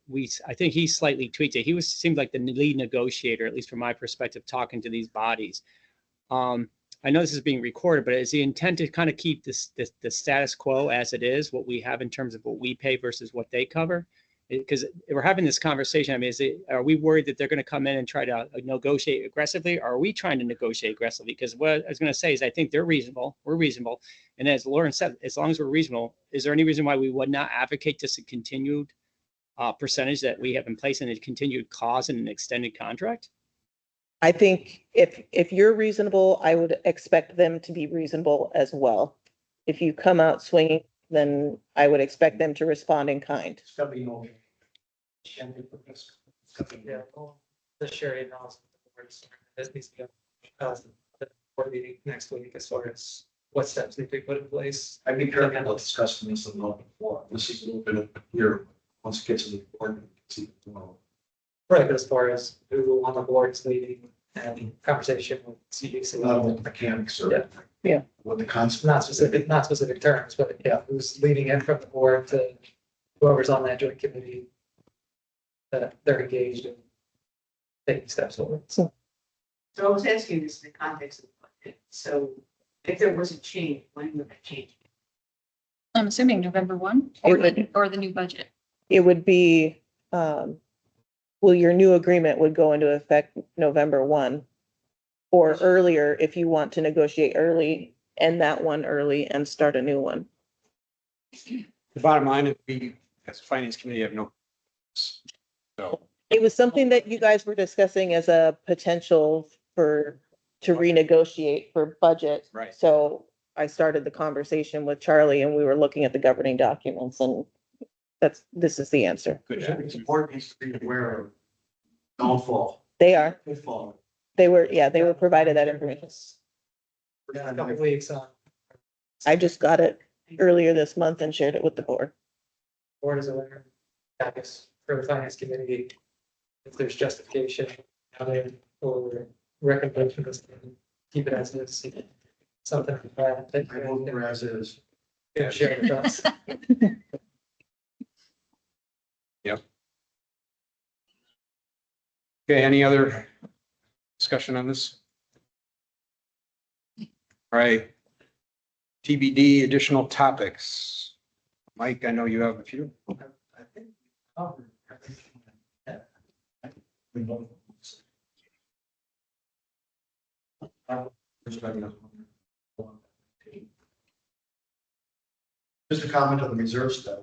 [SPEAKER 9] I think he slightly tweaked it. He seemed like the lead negotiator, at least from my perspective, talking to these bodies. I know this is being recorded, but is the intent to kind of keep the status quo as it is, what we have in terms of what we pay versus what they cover? Because we're having this conversation. I mean, are we worried that they're going to come in and try to negotiate aggressively? Or are we trying to negotiate aggressively? Because what I was going to say is I think they're reasonable. We're reasonable. And as Lauren said, as long as we're reasonable, is there any reason why we would not advocate just a continued percentage that we have in place and a continued clause in an extended contract?
[SPEAKER 3] I think if you're reasonable, I would expect them to be reasonable as well. If you come out swinging, then I would expect them to respond in kind.
[SPEAKER 6] It's gotta be no.
[SPEAKER 4] Yeah, well, the Sherry analysis. This needs to be the board meeting next week as far as what steps need to be put in place.
[SPEAKER 6] I'd be careful about discussing this a little before. This is a little bit of here, once it gets to the board. It's even more.
[SPEAKER 4] Right, but as far as who on the board's leading and conversation with CDC.
[SPEAKER 6] Level mechanics or.
[SPEAKER 4] Yeah.
[SPEAKER 3] Yeah.
[SPEAKER 6] What the concept.
[SPEAKER 4] Not specific terms, but yeah, who's leading in from the board to whoever's on that joint committee. That they're engaged in taking steps forward.
[SPEAKER 10] So I was asking this in the context of the budget. So if there was a change, when would that change?
[SPEAKER 2] I'm assuming November 1 or the new budget.
[SPEAKER 3] It would be, your new agreement would go into effect November 1. Or earlier, if you want to negotiate early, end that one early and start a new one.
[SPEAKER 5] The bottom line is we, as a finance committee, have no. So,
[SPEAKER 3] It was something that you guys were discussing as a potential to renegotiate for budget.
[SPEAKER 5] right.
[SPEAKER 3] So I started the conversation with Charlie and we were looking at the governing documents and this is the answer.
[SPEAKER 5] Good.
[SPEAKER 6] It's important to be aware of downfall,
[SPEAKER 3] They are,
[SPEAKER 6] pitfall.
[SPEAKER 3] they were provided that information.
[SPEAKER 4] A couple weeks on.
[SPEAKER 3] I just got it earlier this month and shared it with the board.
[SPEAKER 4] Board is aware, I guess, for the finance committee, if there's justification, how they, or recommendations, keep it as is. Something like that.
[SPEAKER 6] I vote for as is.
[SPEAKER 4] Yeah, share with us.
[SPEAKER 5] Okay, any other discussion on this? All right. TBD additional topics. Mike, I know you have a few.
[SPEAKER 6] I think covered everything. We don't. Just a comment on the reserve study.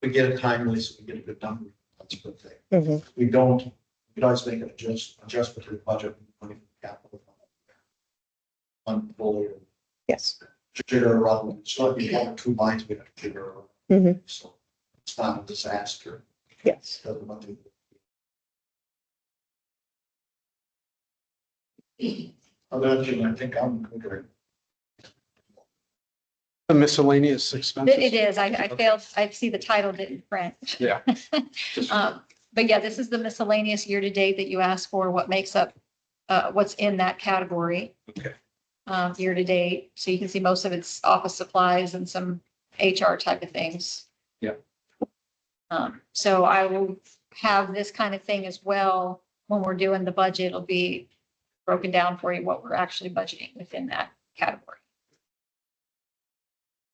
[SPEAKER 6] We get it timely, so we get a good number. That's a good thing.
[SPEAKER 3] Mhm.
[SPEAKER 6] We don't, we always make an adjustment to the budget. Money from capital. Fully
[SPEAKER 3] Yes.
[SPEAKER 6] jigger around. It's not be one or two lines we have to jigger around.
[SPEAKER 3] Mhm.
[SPEAKER 6] So it's not a disaster.
[SPEAKER 3] Yes.
[SPEAKER 6] Doesn't want to- Other than, I think I'm good.
[SPEAKER 5] The miscellaneous expenses.
[SPEAKER 2] It is. I failed. I see the title didn't print.
[SPEAKER 5] Yeah.
[SPEAKER 2] But yeah, this is the miscellaneous year to date that you asked for, what makes up, what's in that category.
[SPEAKER 5] Okay.
[SPEAKER 2] Year to date. So you can see most of it's office supplies and some HR type of things.
[SPEAKER 5] Yeah.
[SPEAKER 2] So I will have this kind of thing as well. When we're doing the budget, it'll be broken down for you what we're actually budgeting within that category.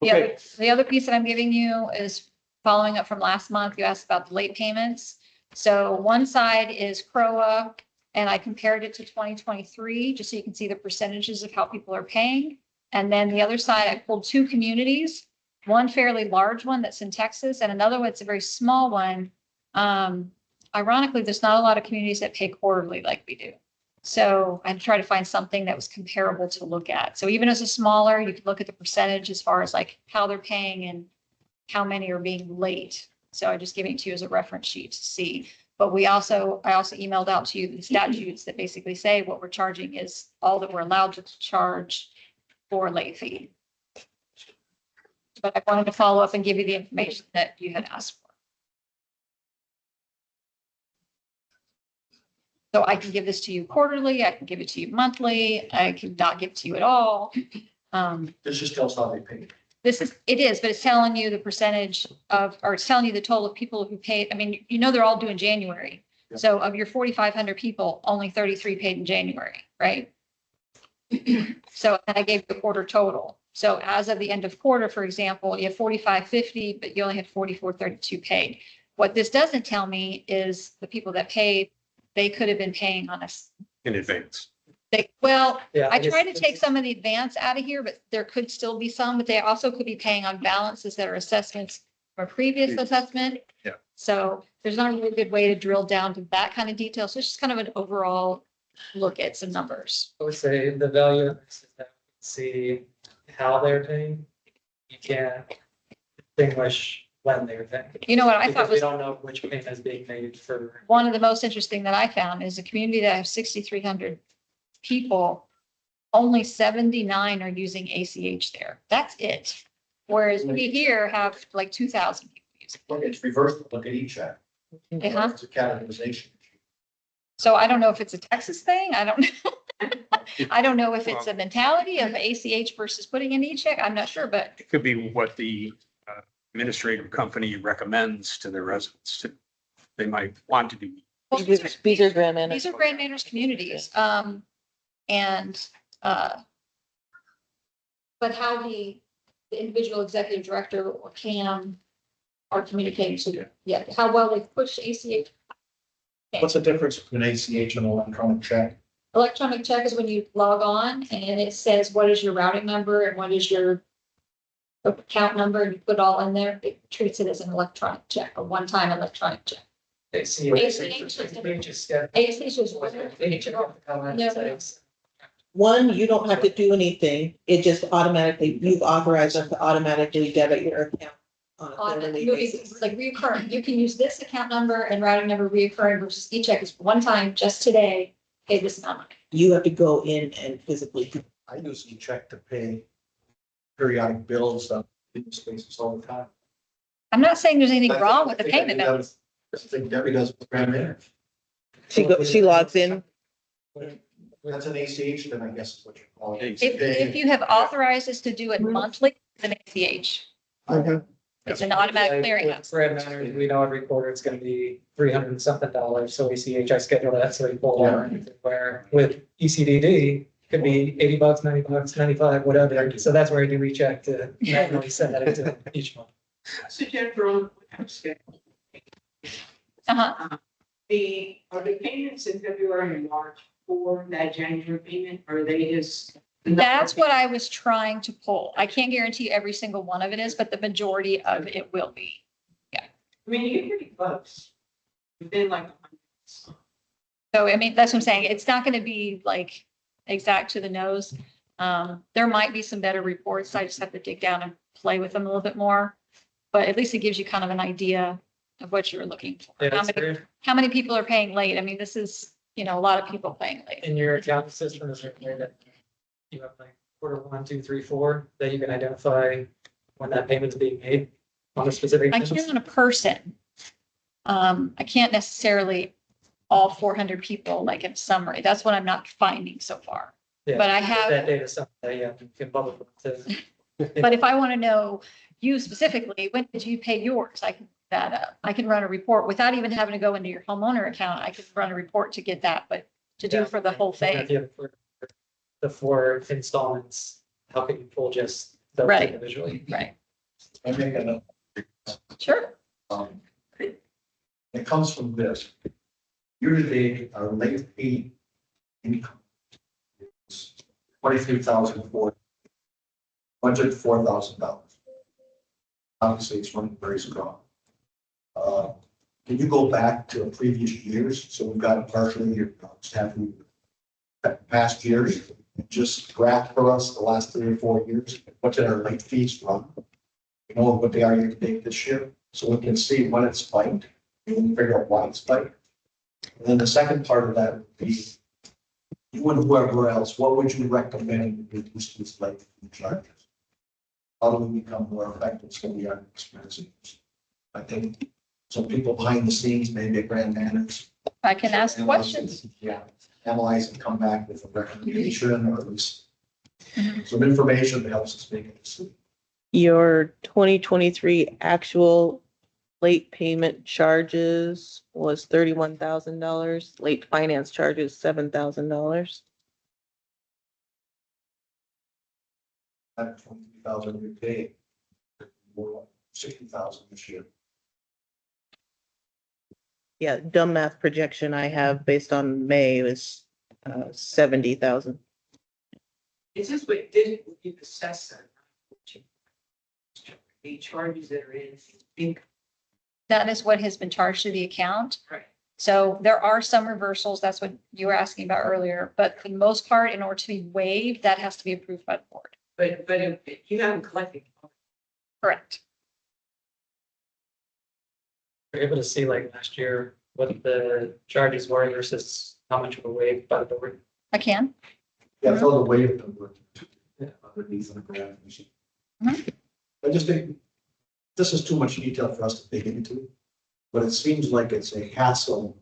[SPEAKER 5] Okay.
[SPEAKER 2] The other piece that I'm giving you is following up from last month. You asked about the late payments. So one side is CROA, and I compared it to 2023, just so you can see the percentages of how people are paying. And then the other side, I pulled two communities, one fairly large one that's in Texas, and another one that's a very small one. Ironically, there's not a lot of communities that pay quarterly like we do. So I tried to find something that was comparable to look at. So even as a smaller, you can look at the percentage as far as like how they're paying and how many are being late. So I'm just giving it to you as a reference sheet to see. But I also emailed out to you the statutes that basically say what we're charging is all that we're allowed to charge for late fee. But I wanted to follow up and give you the information that you had asked for. So I can give this to you quarterly, I can give it to you monthly, I can not give it to you at all.
[SPEAKER 6] This just tells how they pay.
[SPEAKER 2] It is, but it's telling you the percentage of, or it's telling you the total of people who paid. I mean, you know, they're all due in January.
[SPEAKER 6] Yeah.
[SPEAKER 2] So of your 4,500 people, only 33 paid in January, right? So and I gave you the quarter total. So as of the end of quarter, for example, you have 4,550, but you only had 4,432 paid. What this doesn't tell me is the people that paid, they could have been paying on us.
[SPEAKER 5] In advance.
[SPEAKER 4] Yeah,
[SPEAKER 2] I
[SPEAKER 4] guess
[SPEAKER 2] tried to take
[SPEAKER 4] it's-
[SPEAKER 2] some of the advance out of here, but there could still be some, but they also could be paying on balances that are assessments from a previous assessment.
[SPEAKER 5] Yeah.
[SPEAKER 2] So there's not a really good way to drill down to that kind of detail. So it's just kind of an overall look at some numbers.
[SPEAKER 4] I would say the value of this is that we can see how they're paying. You can't distinguish when they're paying.
[SPEAKER 2] You know what I
[SPEAKER 4] Because
[SPEAKER 2] thought
[SPEAKER 4] we
[SPEAKER 2] was
[SPEAKER 4] don't know which payment is being made for.
[SPEAKER 2] one of the most interesting that I found is a community that has 6,300 people, only 79 are using ACH there. That's it. Whereas we here have like 2,000 people using.
[SPEAKER 6] Look, it's reversed, look at each check.
[SPEAKER 2] it. Uh-huh.
[SPEAKER 6] It's a categorization.
[SPEAKER 2] So I don't know if it's a Texas thing. I don't know. I don't know if it's a mentality of ACH versus putting in e-check. I'm not sure, but
[SPEAKER 5] It could be what the administrative company recommends to their residents. They might want to do.
[SPEAKER 2] well,
[SPEAKER 3] These are grand managers.
[SPEAKER 2] these are Grand Manners communities. But how the individual executive director or CAM are communicating to, yeah, how well they push ACH.
[SPEAKER 6] What's the difference between ACH and electronic check?
[SPEAKER 2] Electronic check is when you log on and it says, what is your routing number and what is your account number, and you put it all in there. It treats it as an electronic check, a one-time electronic check.
[SPEAKER 4] ACH
[SPEAKER 2] ACH is No.
[SPEAKER 3] One, you don't have to do anything. It just automatically, you've authorized us to automatically debit your account on a quarterly basis.
[SPEAKER 2] It's like reoccurring. You can use this account number and routing number reoccurring versus e-check is one time, just today, pay this amount.
[SPEAKER 3] You have to go in and physically.
[SPEAKER 6] I use e-check to pay periodic bills on spaces all the time.
[SPEAKER 2] I'm not saying there's anything wrong with the payment method.
[SPEAKER 6] I think Debbie does with Grand Manners.
[SPEAKER 3] She logs in.
[SPEAKER 6] That's an ACH, then I guess is what you're calling it.
[SPEAKER 2] If you have authorized us to do it monthly, it's an ACH. It's an automatic clearinghouse.
[SPEAKER 4] Brad Manners, we know every quarter it's gonna be $300 and something. So ACH, I schedule that so we pull it. Where with ECDD, could be $80, $90, 95, whatever. So that's where I do recheck to manually send that into each month.
[SPEAKER 10] So Jennifer,
[SPEAKER 2] Uh-huh.
[SPEAKER 10] Are the payments in February and March for that January payment, or are they just?
[SPEAKER 2] That's what I was trying to pull. I can't guarantee every single one of it is, but the majority of it will be.
[SPEAKER 10] I mean, you get pretty close. Within like.
[SPEAKER 2] So, I mean, that's what I'm saying. It's not going to be like exact to the nose. There might be some better reports. I just have to dig down and play with them a little bit more. But at least it gives you kind of an idea of what you're looking for.
[SPEAKER 4] Yeah, that's fair.
[SPEAKER 2] How many people are paying late? I mean, this is, a lot of people paying late.
[SPEAKER 4] In your accounting system, is there a way that you have like quarter 1, 2, 3, 4, that you can identify when that payment's being made on a specific?
[SPEAKER 2] I can on a person. I can't necessarily all 400 people like in summary. That's what I'm not finding so far.
[SPEAKER 4] Yeah,
[SPEAKER 2] But I have,
[SPEAKER 4] that data, something that you can bubble to.
[SPEAKER 2] but if I want to know you specifically, when did you pay yours? I can look that up. I can run a report without even having to go into your homeowner account. I could run a report to get that, but to do
[SPEAKER 4] Yeah.
[SPEAKER 2] for the whole
[SPEAKER 4] If
[SPEAKER 2] thing.
[SPEAKER 4] you have the 4 installments, how can you pull just those
[SPEAKER 2] Right.
[SPEAKER 4] individually?
[SPEAKER 2] Right.
[SPEAKER 6] I make a,
[SPEAKER 2] Sure.
[SPEAKER 6] it comes from this. Usually our late fee income is 23,004. Budget $4,000. Obviously, it's running very strong. Can you go back to previous years? So we've got a partially your staff past years, and just graph for us the last 3 or 4 years. What did our late fees run? You know what they are year to date this year, so we can see when it spiked, and we can figure out why it spiked. And then the second part of that would be, you and whoever else, what would you recommend to reduce these late fee charges? How do we become more effective so we aren't expensive? I think some people behind the scenes, maybe grand managers.
[SPEAKER 2] I can ask questions.
[SPEAKER 6] Yeah, analyze and come back with a recommendation or at least
[SPEAKER 2] Mhm.
[SPEAKER 6] some information that helps us make a decision.
[SPEAKER 3] Your 2023 actual late payment charges was $31,000. Late finance charges, $7,000.
[SPEAKER 6] At 20,000 we pay, more 60,000 this year.
[SPEAKER 3] Yeah, dumb math projection I have based on May is 70,000.
[SPEAKER 10] It's just what didn't you assess that? The charges that are in.
[SPEAKER 2] That is what has been charged to the account.
[SPEAKER 10] Right.
[SPEAKER 2] So there are some reversals. That's what you were asking about earlier. But for the most part, in order to be waived, that has to be approved by the board.
[SPEAKER 10] But if you haven't collected.
[SPEAKER 2] Correct.
[SPEAKER 4] We're able to see like last year, what the charges were versus how much were waived by the board.
[SPEAKER 2] I can.
[SPEAKER 6] Yeah, throw the weight number underneath on the graph.
[SPEAKER 2] Mhm.
[SPEAKER 6] I just think this is too much detail for us to dig into, but it seems like it's a hassle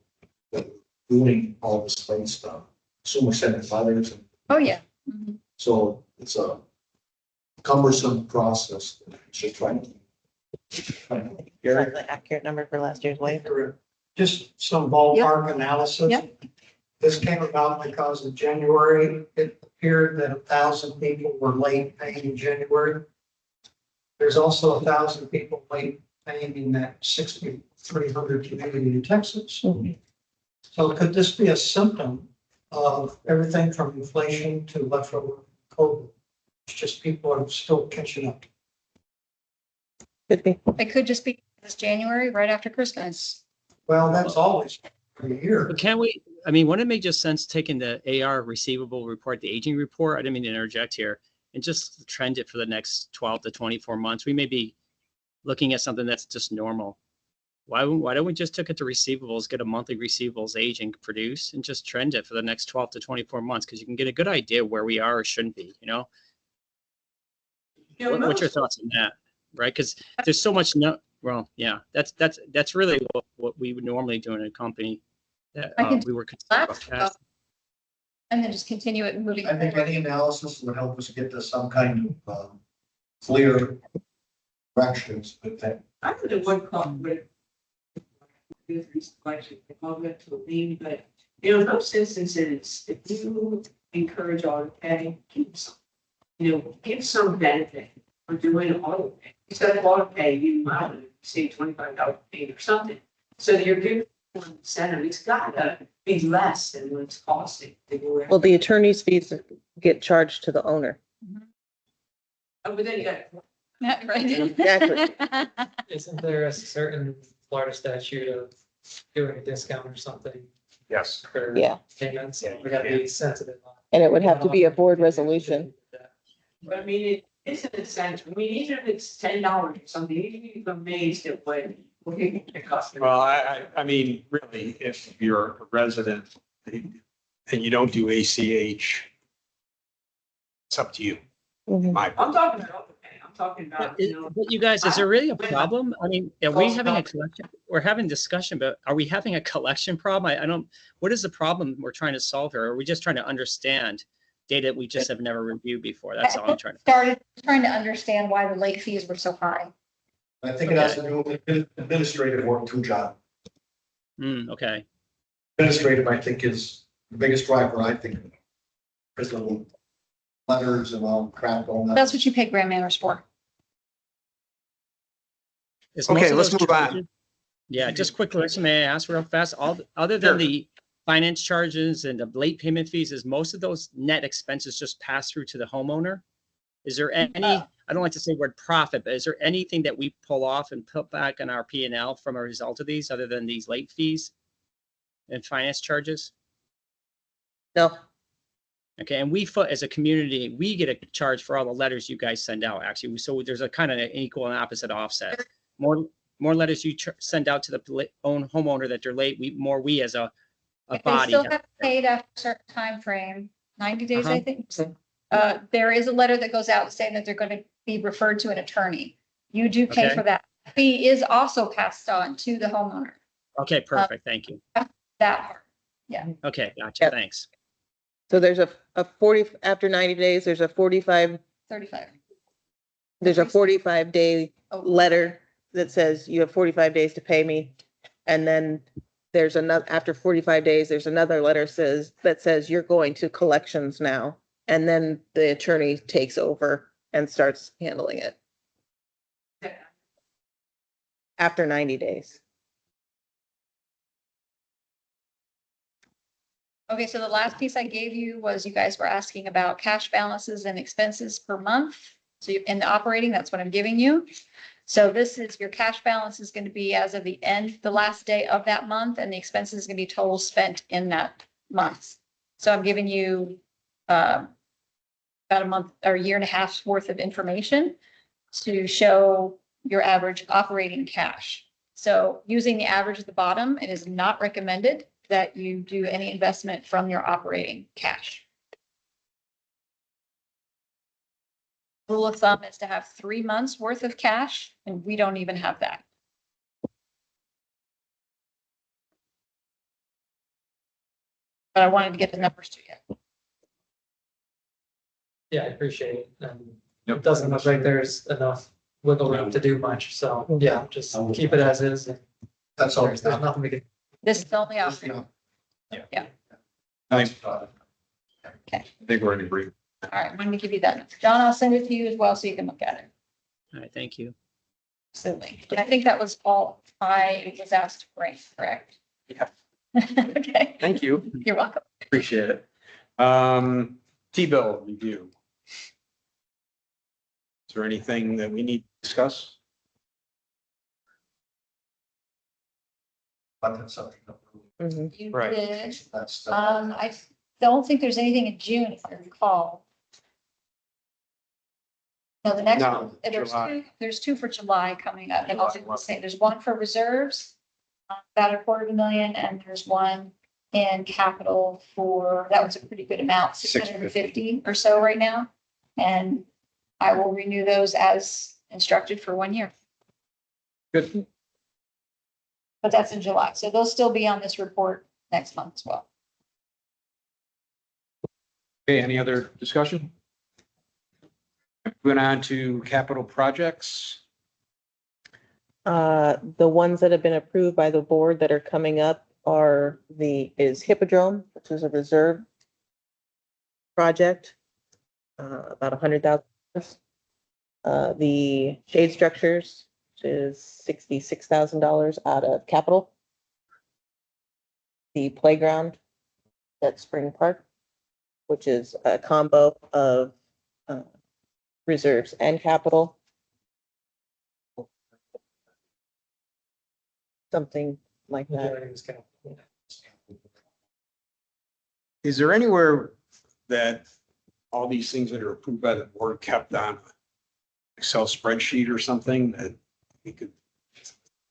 [SPEAKER 6] doing all this late stuff. So much sending letters, and
[SPEAKER 2] Oh, yeah. Mhm.
[SPEAKER 6] so it's a cumbersome process that we should try to.
[SPEAKER 3] Is that the accurate number for last year's wave?
[SPEAKER 8] Just some ballpark analysis.
[SPEAKER 2] Yep.
[SPEAKER 8] This came about because in January, it appeared that 1,000 people were late paying in January. There's also 1,000 people late paying in that 6,300 community in Texas.
[SPEAKER 3] Mhm.
[SPEAKER 8] So could this be a symptom of everything from inflation to leftover COVID? It's just people are still catching up.
[SPEAKER 3] Could be.
[SPEAKER 2] It could just be this January, right after Christmas.
[SPEAKER 8] Well, that's always every year.
[SPEAKER 9] But can we, I mean, wouldn't it make just sense taking the AR receivable report, the aging report? I didn't mean to interject here, and just trend it for the next 12 to 24 months. We may be looking at something that's just normal. Why don't we just look at the receivables, get a monthly receivables aging produce and just trend it for the next 12 to 24 months? Because you can get a good idea where we are or shouldn't be, you know? What's your thoughts on that? Right? Because there's so much well, yeah, that's really what we would normally do in a company that
[SPEAKER 2] I can
[SPEAKER 9] we were concerned about.
[SPEAKER 2] that. And then just continue it moving.
[SPEAKER 6] I think
[SPEAKER 2] forward.
[SPEAKER 6] any analysis would help us get to some kind of clear directions, but that
[SPEAKER 10] I don't know what called, but. This question, I'll get to a lean, but in most instances, if you encourage auto pay, keep some. Give some benefit for doing auto pay. Instead of auto pay, you might say $25 pay or something. So that you're giving center, it's gotta be less than what it's costing to go in.
[SPEAKER 3] Well, the attorney's fees get charged to the owner.
[SPEAKER 10] Oh, but then you got,
[SPEAKER 2] Yeah, right.
[SPEAKER 3] Exactly.
[SPEAKER 4] Isn't there a certain Florida statute of doing a discount or something
[SPEAKER 5] Yes.
[SPEAKER 4] for
[SPEAKER 3] Yeah.
[SPEAKER 4] payments? We gotta be sensitive. on-
[SPEAKER 3] And it would have to be a board resolution.
[SPEAKER 10] but I mean, it isn't a sense, I mean, even if it's $10 or something, you'd be amazed at what it costs.
[SPEAKER 5] Well, I mean, really, if you're a resident and you don't do ACH, it's up to you.
[SPEAKER 3] Mhm.
[SPEAKER 5] My,
[SPEAKER 10] I'm talking about, I'm talking about, you know.
[SPEAKER 9] But you guys, is there really a problem? I mean, are we
[SPEAKER 10] False
[SPEAKER 9] having a
[SPEAKER 10] alarm.
[SPEAKER 9] collection? We're having discussion, but are we having a collection problem? I don't, what is the problem we're trying to solve here? Are we just trying to understand data we just have never reviewed before? That's all I'm trying to.
[SPEAKER 2] Started trying to understand why the late fees were so high.
[SPEAKER 6] I think it has to do with administrative work too, John.
[SPEAKER 9] Okay.
[SPEAKER 6] Administrative, I think, is the biggest driver, I think. Because of the letters and all crap going on.
[SPEAKER 2] That's what you pay grant managers for.
[SPEAKER 9] Is most
[SPEAKER 5] Okay,
[SPEAKER 9] of
[SPEAKER 5] let's
[SPEAKER 9] those
[SPEAKER 5] move on.
[SPEAKER 9] charges- Yeah, just quick question, may I ask real fast? Other than the finance charges and the late payment fees, is most of those net expenses just pass through to the homeowner? Is there any, I don't like to say word profit, but is there anything that we pull off and put back on our P and L from a result of these, other than these late fees and finance charges?
[SPEAKER 3] No,
[SPEAKER 9] Okay, and as a community, we get a charge for all the letters you guys send out, actually. So there's a kind of an equal and opposite offset. More letters you send out to the own homeowner that they're late, we as a
[SPEAKER 2] If they
[SPEAKER 9] body.
[SPEAKER 2] still have paid after a certain time frame, 90 days, I
[SPEAKER 9] Uh-huh.
[SPEAKER 2] think. There is a letter that goes out saying that they're going to be referred to an attorney. You do pay
[SPEAKER 9] Okay.
[SPEAKER 2] for that. Fee is also passed on to the homeowner,
[SPEAKER 9] Okay, perfect, thank you.
[SPEAKER 2] that part.
[SPEAKER 9] Okay, gotcha,
[SPEAKER 3] Yep.
[SPEAKER 9] thanks.
[SPEAKER 3] so there's a 40, after 90 days, there's a 45,
[SPEAKER 2] 35.
[SPEAKER 3] there's a 45-day
[SPEAKER 2] Oh.
[SPEAKER 3] letter that says you have 45 days to pay me. And then there's another, after 45 days, there's another letter that says you're going to collections now. And then the attorney takes over and starts handling it after 90 days.
[SPEAKER 2] Okay, so the last piece I gave you was you guys were asking about cash balances and expenses per month. So in the operating, that's what I'm giving you. So this is your cash balance is going to be as of the last day of that month, and the expenses is going to be total spent in that month. So I'm giving you about a month or a year and a half's worth of information to show your average operating cash. So using the average at the bottom, it is not recommended that you do any investment from your operating cash. Rule of thumb is to have 3 months worth of cash, and we don't even have that. But I wanted to get the numbers to you.
[SPEAKER 4] Yeah, I appreciate it. And
[SPEAKER 5] Yep.
[SPEAKER 4] it doesn't look like there's enough wiggle room to do much. So, yeah, just keep it as is.
[SPEAKER 6] That's all.
[SPEAKER 4] There's nothing we can.
[SPEAKER 2] This is only out there.
[SPEAKER 5] I
[SPEAKER 2] Okay.
[SPEAKER 5] think we're in agreement.
[SPEAKER 2] All right, I'm going to give you that. John, I'll send it to you as well so you can look at it.
[SPEAKER 9] All right, thank you.
[SPEAKER 2] Absolutely. And I think that was all I was asked to bring, correct?
[SPEAKER 5] Yeah.
[SPEAKER 2] Okay,
[SPEAKER 5] Thank you.
[SPEAKER 2] you're welcome.
[SPEAKER 5] Appreciate it. T-bill review. Is there anything that we need to discuss?
[SPEAKER 6] But that's something.
[SPEAKER 3] Mhm.
[SPEAKER 2] You
[SPEAKER 5] Right.
[SPEAKER 2] did.
[SPEAKER 6] That's.
[SPEAKER 2] I don't think there's anything in June, if I recall. No, the next
[SPEAKER 5] No,
[SPEAKER 2] one,
[SPEAKER 5] July.
[SPEAKER 2] there's two for July coming up. And I'll
[SPEAKER 5] July.
[SPEAKER 2] say there's one for reserves, about $250,000, and there's one in capital that was a pretty good amount, 650 or so right now. And I will renew those as instructed for 1 year.
[SPEAKER 5] Good.
[SPEAKER 2] But that's in July. So they'll still be on this report next month as well.
[SPEAKER 5] Okay, any other discussion? Moving on to capital projects.
[SPEAKER 3] The ones that have been approved by the board that are coming up is Hippodrome, which is a reserve project, about $100,000. The shade structures, which is $66,000 out of capital. the playground at Spring Park, which is a combo of reserves and capital. Something like that.
[SPEAKER 4] Majority was kind of-
[SPEAKER 5] Is there anywhere that all these things that are approved by the board kept on Excel spreadsheet or something that we could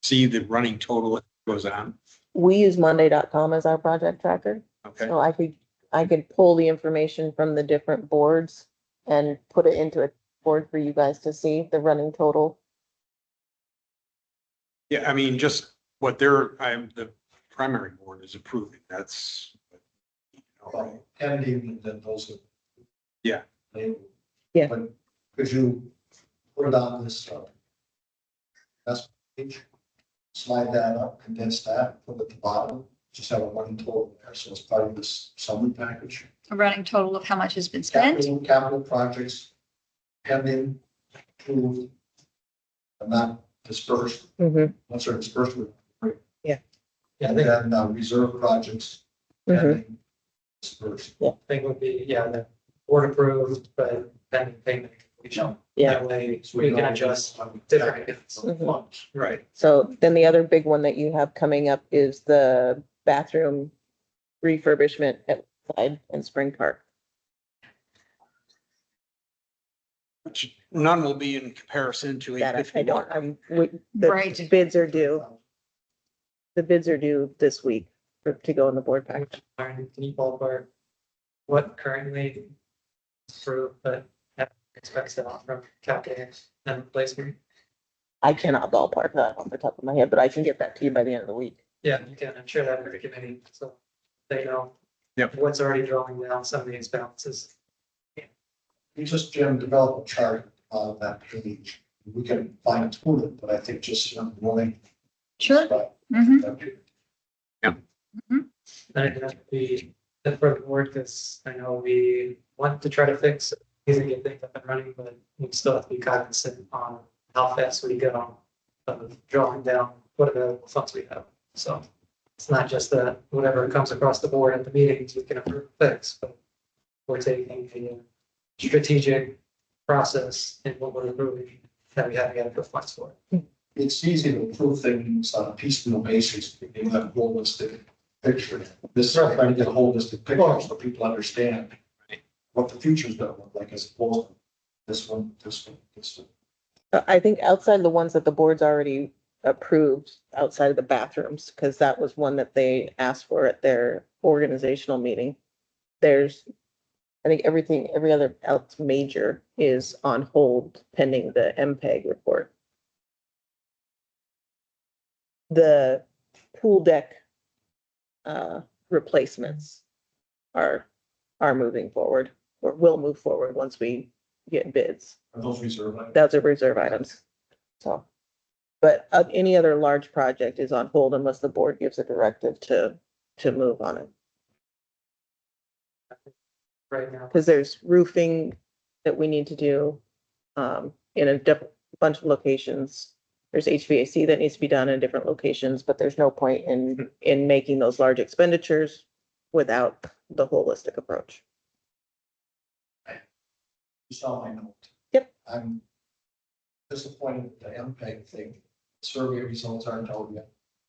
[SPEAKER 5] see the running total that goes on?
[SPEAKER 3] We use monday.com as our project tracker.
[SPEAKER 5] Okay,
[SPEAKER 3] So I could pull the information from the different boards and put it into a board for you guys to see the running total.
[SPEAKER 5] yeah, I mean, just what the primary board is approving, that's.
[SPEAKER 6] Well, pending, then those are.
[SPEAKER 5] Yeah.
[SPEAKER 6] labeled.
[SPEAKER 3] Yeah.
[SPEAKER 6] But could you put it on this, that's page, slide that up, condense that, put it at the bottom, just have a running total there, so it's part of this summary package.
[SPEAKER 2] A running total of how much has been spent.
[SPEAKER 6] Capital projects, pending, approved, and not dispersed,
[SPEAKER 3] Mhm,
[SPEAKER 6] once they're dispersed,
[SPEAKER 4] Yeah, I
[SPEAKER 6] and
[SPEAKER 4] think,
[SPEAKER 6] then reserve projects,
[SPEAKER 3] mhm.
[SPEAKER 6] pending, dispersed.
[SPEAKER 4] thing would be, yeah, the board approved, but pending payment completion.
[SPEAKER 3] Yeah.
[SPEAKER 4] That way we can adjust different accounts.
[SPEAKER 6] Funds.
[SPEAKER 5] Right.
[SPEAKER 3] So then the other big one that you have coming up is the bathroom refurbishment at Side and Spring Park.
[SPEAKER 5] Which none will be in comparison to
[SPEAKER 3] That I
[SPEAKER 5] 851.
[SPEAKER 3] don't, the
[SPEAKER 2] Right.
[SPEAKER 3] bids are due. The bids are due this week to go in the board package.
[SPEAKER 4] Lauren, can you ballpark what currently is approved, but expects to offer from capital and replacement?
[SPEAKER 3] I cannot ballpark that off the top of my head, but I can get that to you by the end of the week.
[SPEAKER 4] Yeah, you can, I'm sure that every committee, so they know.
[SPEAKER 5] Yep.
[SPEAKER 4] What's already drawing down some of these balances.
[SPEAKER 6] You just, Jim, develop a chart on that page. We can fine tune it, but I think just knowing.
[SPEAKER 2] Sure.
[SPEAKER 6] Right.
[SPEAKER 2] Mhm.
[SPEAKER 4] I think that'd be good for the board, because I know we want to try to fix, these and get things up and running, but we still have to be cognizant on how fast we go of drawing down what available funds we have. So it's not just that whatever comes across the board at the meetings, we can approve fix, but we're taking a strategic process in what we're approving that we have to get funds for.
[SPEAKER 6] It's easy to approve things on a piecemeal basis, if you have a holistic picture. This is trying to get a holistic picture so people understand what the future's gonna look like as opposed to this one, this one, this one.
[SPEAKER 3] I think outside the ones that the board's already approved, outside of the bathrooms, because that was one that they asked for at their organizational meeting. There's, I think every other else major is on hold pending the MPEG report. The pool deck replacements are moving forward, or will move forward once we get bids.
[SPEAKER 6] Are those reserve items?
[SPEAKER 3] Those are reserve items. So, but any other large project is on hold unless the board gives a directive to move on it.
[SPEAKER 4] Right now,
[SPEAKER 3] Because there's roofing that we need to do in a bunch of locations. There's HVAC that needs to be done in different locations, but there's no point in making those large expenditures without the holistic approach.
[SPEAKER 6] You saw my note.
[SPEAKER 3] Yep.
[SPEAKER 6] I'm disappointed with the MPEG thing. Survey results aren't out yet.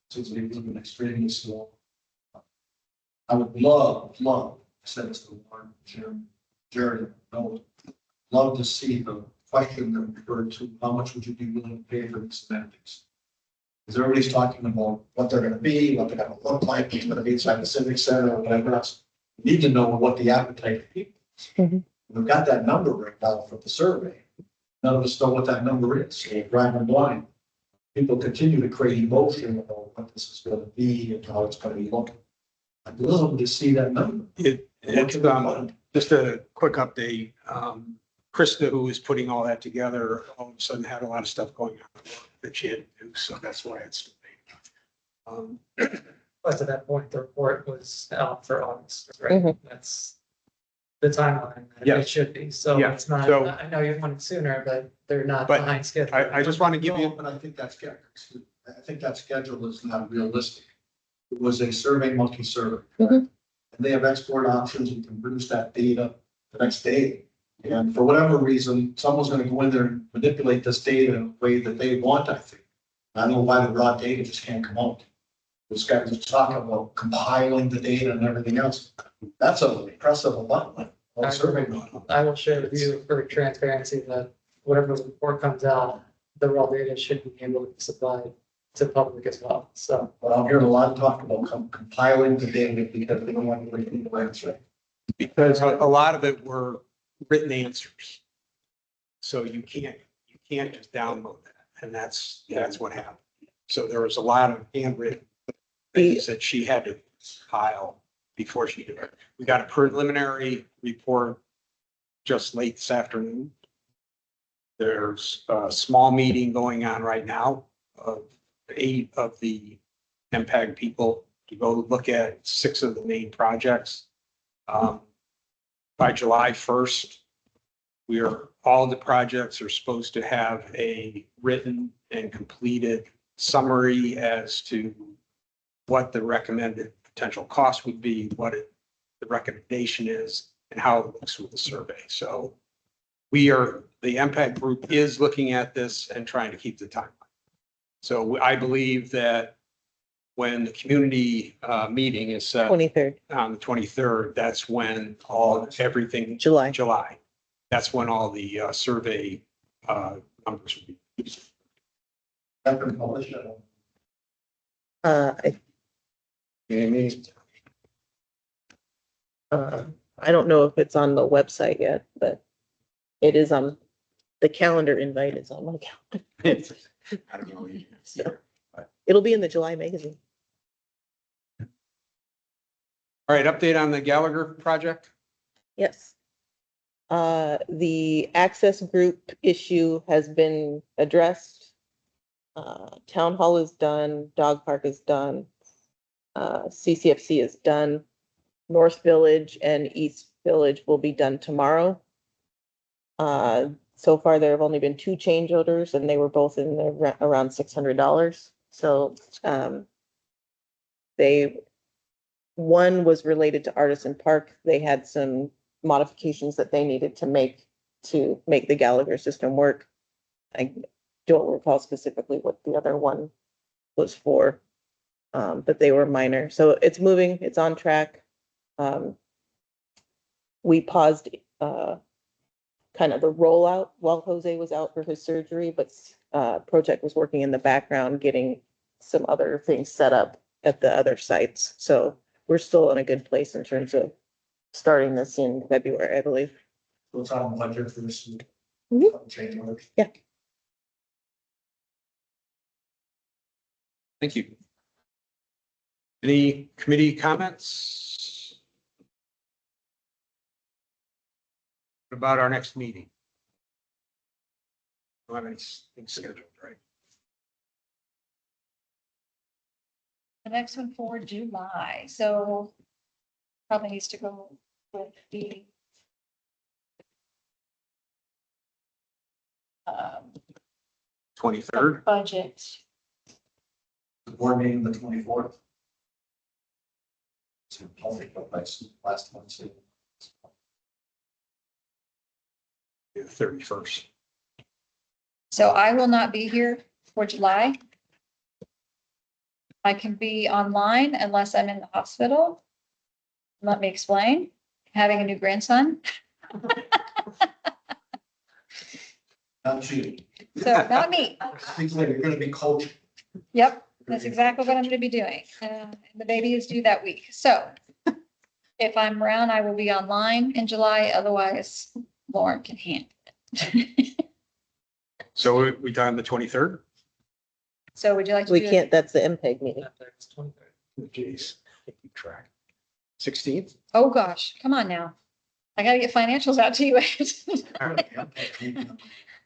[SPEAKER 6] Seems to be moving extremely slow. I would love, send this to Warren, Jerry, no, love to see the question that referred to, how much would you be willing to pay for these amenities? Because everybody's talking about what they're gonna be, what they're gonna look like, it's gonna be inside the civic center or whatever else. We Need to know what the appetite of people is.
[SPEAKER 3] Mhm.
[SPEAKER 6] We've got that number right now from the survey. None of us know what that number is, so we're driving blind. People continue to create emotion about what this is gonna be and how it's gonna be looking. I'd love to see that number.
[SPEAKER 5] It's, just a quick update. Krista, who was putting all that together, all of a sudden had a lot of stuff going on that she had to do, so that's why it's delayed.
[SPEAKER 4] but to that point, the report was out for August, right?
[SPEAKER 3] Mhm.
[SPEAKER 4] That's the timeline that
[SPEAKER 5] Yeah.
[SPEAKER 4] it should be. So
[SPEAKER 5] Yeah.
[SPEAKER 4] it's not,
[SPEAKER 5] So-
[SPEAKER 4] I know you want it sooner, but they're not
[SPEAKER 5] But
[SPEAKER 4] behind schedule.
[SPEAKER 5] I just want to give
[SPEAKER 6] No,
[SPEAKER 5] you,
[SPEAKER 6] but I think that schedule is not realistic. It was a Survey Monkey survey.
[SPEAKER 3] Mhm.
[SPEAKER 6] And they have export options. You can produce that data the next day. And for whatever reason, someone's gonna go in there and manipulate this data in a way that they want, I think. I don't know why the raw data just can't come out. This guy was talking about compiling the data and everything else. That's a press of a button. on a survey monkey.
[SPEAKER 4] I will share with you for transparency that whatever report comes out, the raw data should be able to be supplied to public as well. So
[SPEAKER 6] But I'm hearing a lot of talk about compiling the data because they don't want to leave people answer.
[SPEAKER 5] Because a lot of it were written answers. So you can't just download that. And that's what happened. So there was a lot of handwritten things that she had to file before she did it. We got a preliminary report just late this afternoon. There's a small meeting going on right now of 8 of the MPAG people to go look at 6 of the main projects. By July 1st, all the projects are supposed to have a written and completed summary as to what the recommended potential cost would be, the recommendation is, and how it looks with the survey. So the MPAC group is looking at this and trying to keep the timeline. So I believe that when the community meeting is set
[SPEAKER 3] 23rd,
[SPEAKER 5] on the 23rd, that's when everything,
[SPEAKER 3] July.
[SPEAKER 5] that's when all the survey numbers will be.
[SPEAKER 6] That's been published.
[SPEAKER 3] I
[SPEAKER 5] Amy?
[SPEAKER 3] I don't know if it's on the website yet, but it is on, the calendar invite is on my calendar.
[SPEAKER 5] I don't know.
[SPEAKER 3] So, it'll be in the July magazine.
[SPEAKER 5] All right, update on the Gallagher project?
[SPEAKER 3] Yes. The access group issue has been addressed. Town hall is done, dog park is done. CCFC is done. North Village and East Village will be done tomorrow. So far, there have only been 2 change orders and they were both in the around $600. So, one was related to Artisan Park. They had some modifications that they needed to make the Gallagher system work. I don't recall specifically what the other one was for, but they were minor. So it's moving, it's on track. We paused kind of the rollout while Jose was out for his surgery, but Project was working in the background, getting some other things set up at the other sites. So we're still in a good place in terms of starting this in February, I believe.
[SPEAKER 6] So it's on the budget for this.
[SPEAKER 3] Mhm.
[SPEAKER 6] Change orders.
[SPEAKER 3] Yeah.
[SPEAKER 5] Thank you. Any committee comments? What about our next meeting? Don't have anything scheduled, right?
[SPEAKER 2] The next one for July, so probably needs to go with the um,
[SPEAKER 5] 23rd?
[SPEAKER 2] budget.
[SPEAKER 6] The board meeting the 24th. So I'll think of last one. So
[SPEAKER 5] 31st.
[SPEAKER 2] So I will not be here for July. I can be online unless I'm in the hospital. Let me explain. Having a new grandson.
[SPEAKER 6] not you.
[SPEAKER 2] So not me.
[SPEAKER 6] Things like you're gonna be coaching.
[SPEAKER 2] Yep, that's exactly what I'm going to be doing. The baby is due that week. So if I'm around, I will be online in July. Otherwise, Lauren can handle it.
[SPEAKER 5] So we done the 23rd?
[SPEAKER 2] So would you like to
[SPEAKER 3] We
[SPEAKER 2] do it?
[SPEAKER 3] can't, that's the MPEG meeting.
[SPEAKER 4] that's 23rd.
[SPEAKER 5] Jeez, keep track. 16th?
[SPEAKER 2] Oh, gosh, come on now. I got to get financials out to you.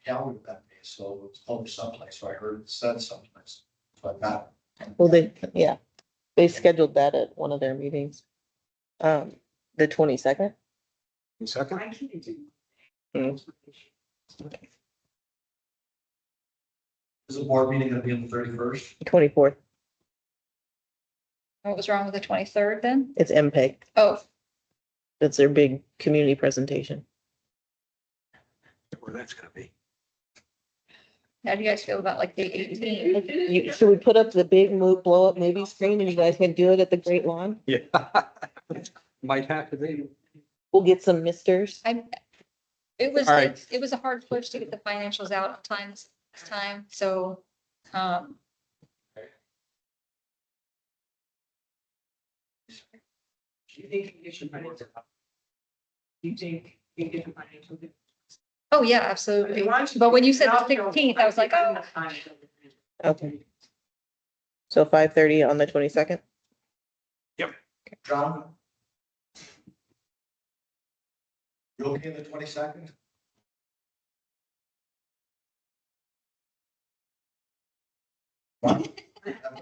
[SPEAKER 6] Calendar that day, so it's published someplace, so I heard it said someplace, so I got
[SPEAKER 3] Well, they scheduled that at one of their meetings. The 22nd.
[SPEAKER 5] 22nd?
[SPEAKER 10] I can't do.
[SPEAKER 3] Mm.
[SPEAKER 6] Is the board meeting gonna be on the 31st?
[SPEAKER 3] 24th.
[SPEAKER 2] What was wrong with the 23rd then?
[SPEAKER 3] It's MPEG.
[SPEAKER 2] Oh,
[SPEAKER 3] That's their big community presentation.
[SPEAKER 5] Where that's gonna be.
[SPEAKER 2] how do you guys feel about like the 18th?
[SPEAKER 3] Should we put up the big move, blow up movie screen and you guys can do it at the Great Lawn?
[SPEAKER 5] Yeah. Might have to be.
[SPEAKER 3] We'll get some misters.
[SPEAKER 2] It was,
[SPEAKER 5] All right.
[SPEAKER 2] it was a hard push to get the financials out on time this time, so,
[SPEAKER 10] Do you think you should financial? Do you think you get financial?
[SPEAKER 2] oh yeah, absolutely. But when you said the 16th, I was like, oh.
[SPEAKER 3] Okay. So 5:30 on the 22nd?
[SPEAKER 6] John? You okay on the 22nd?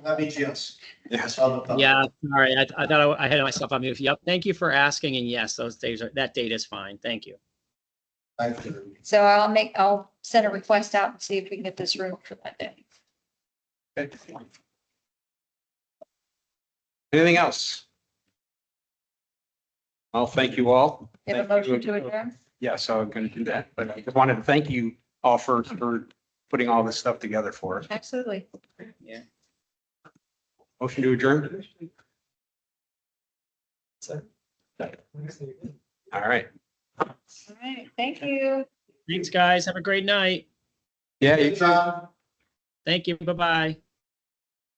[SPEAKER 6] That means yes.
[SPEAKER 5] Yes.
[SPEAKER 9] Yeah, sorry, I thought I had myself on mute. Yep, thank you for asking, and yes, those days that date is fine, thank you.
[SPEAKER 2] So I'll send a request out and see if we can get this room for that day.
[SPEAKER 5] Anything else? Well, thank you all.
[SPEAKER 2] You have a
[SPEAKER 5] Thank you.
[SPEAKER 2] motion to adjourn?
[SPEAKER 5] Yes, I'm going to do that, but I just wanted to thank you all for putting all this stuff together for us.
[SPEAKER 2] Absolutely.
[SPEAKER 5] Motion to adjourn?
[SPEAKER 4] So.
[SPEAKER 5] All right.
[SPEAKER 2] All right, thank you.
[SPEAKER 9] Thanks, guys. Have a great night.
[SPEAKER 5] Yeah,
[SPEAKER 6] Hey, John?
[SPEAKER 9] Thank you. Bye-bye.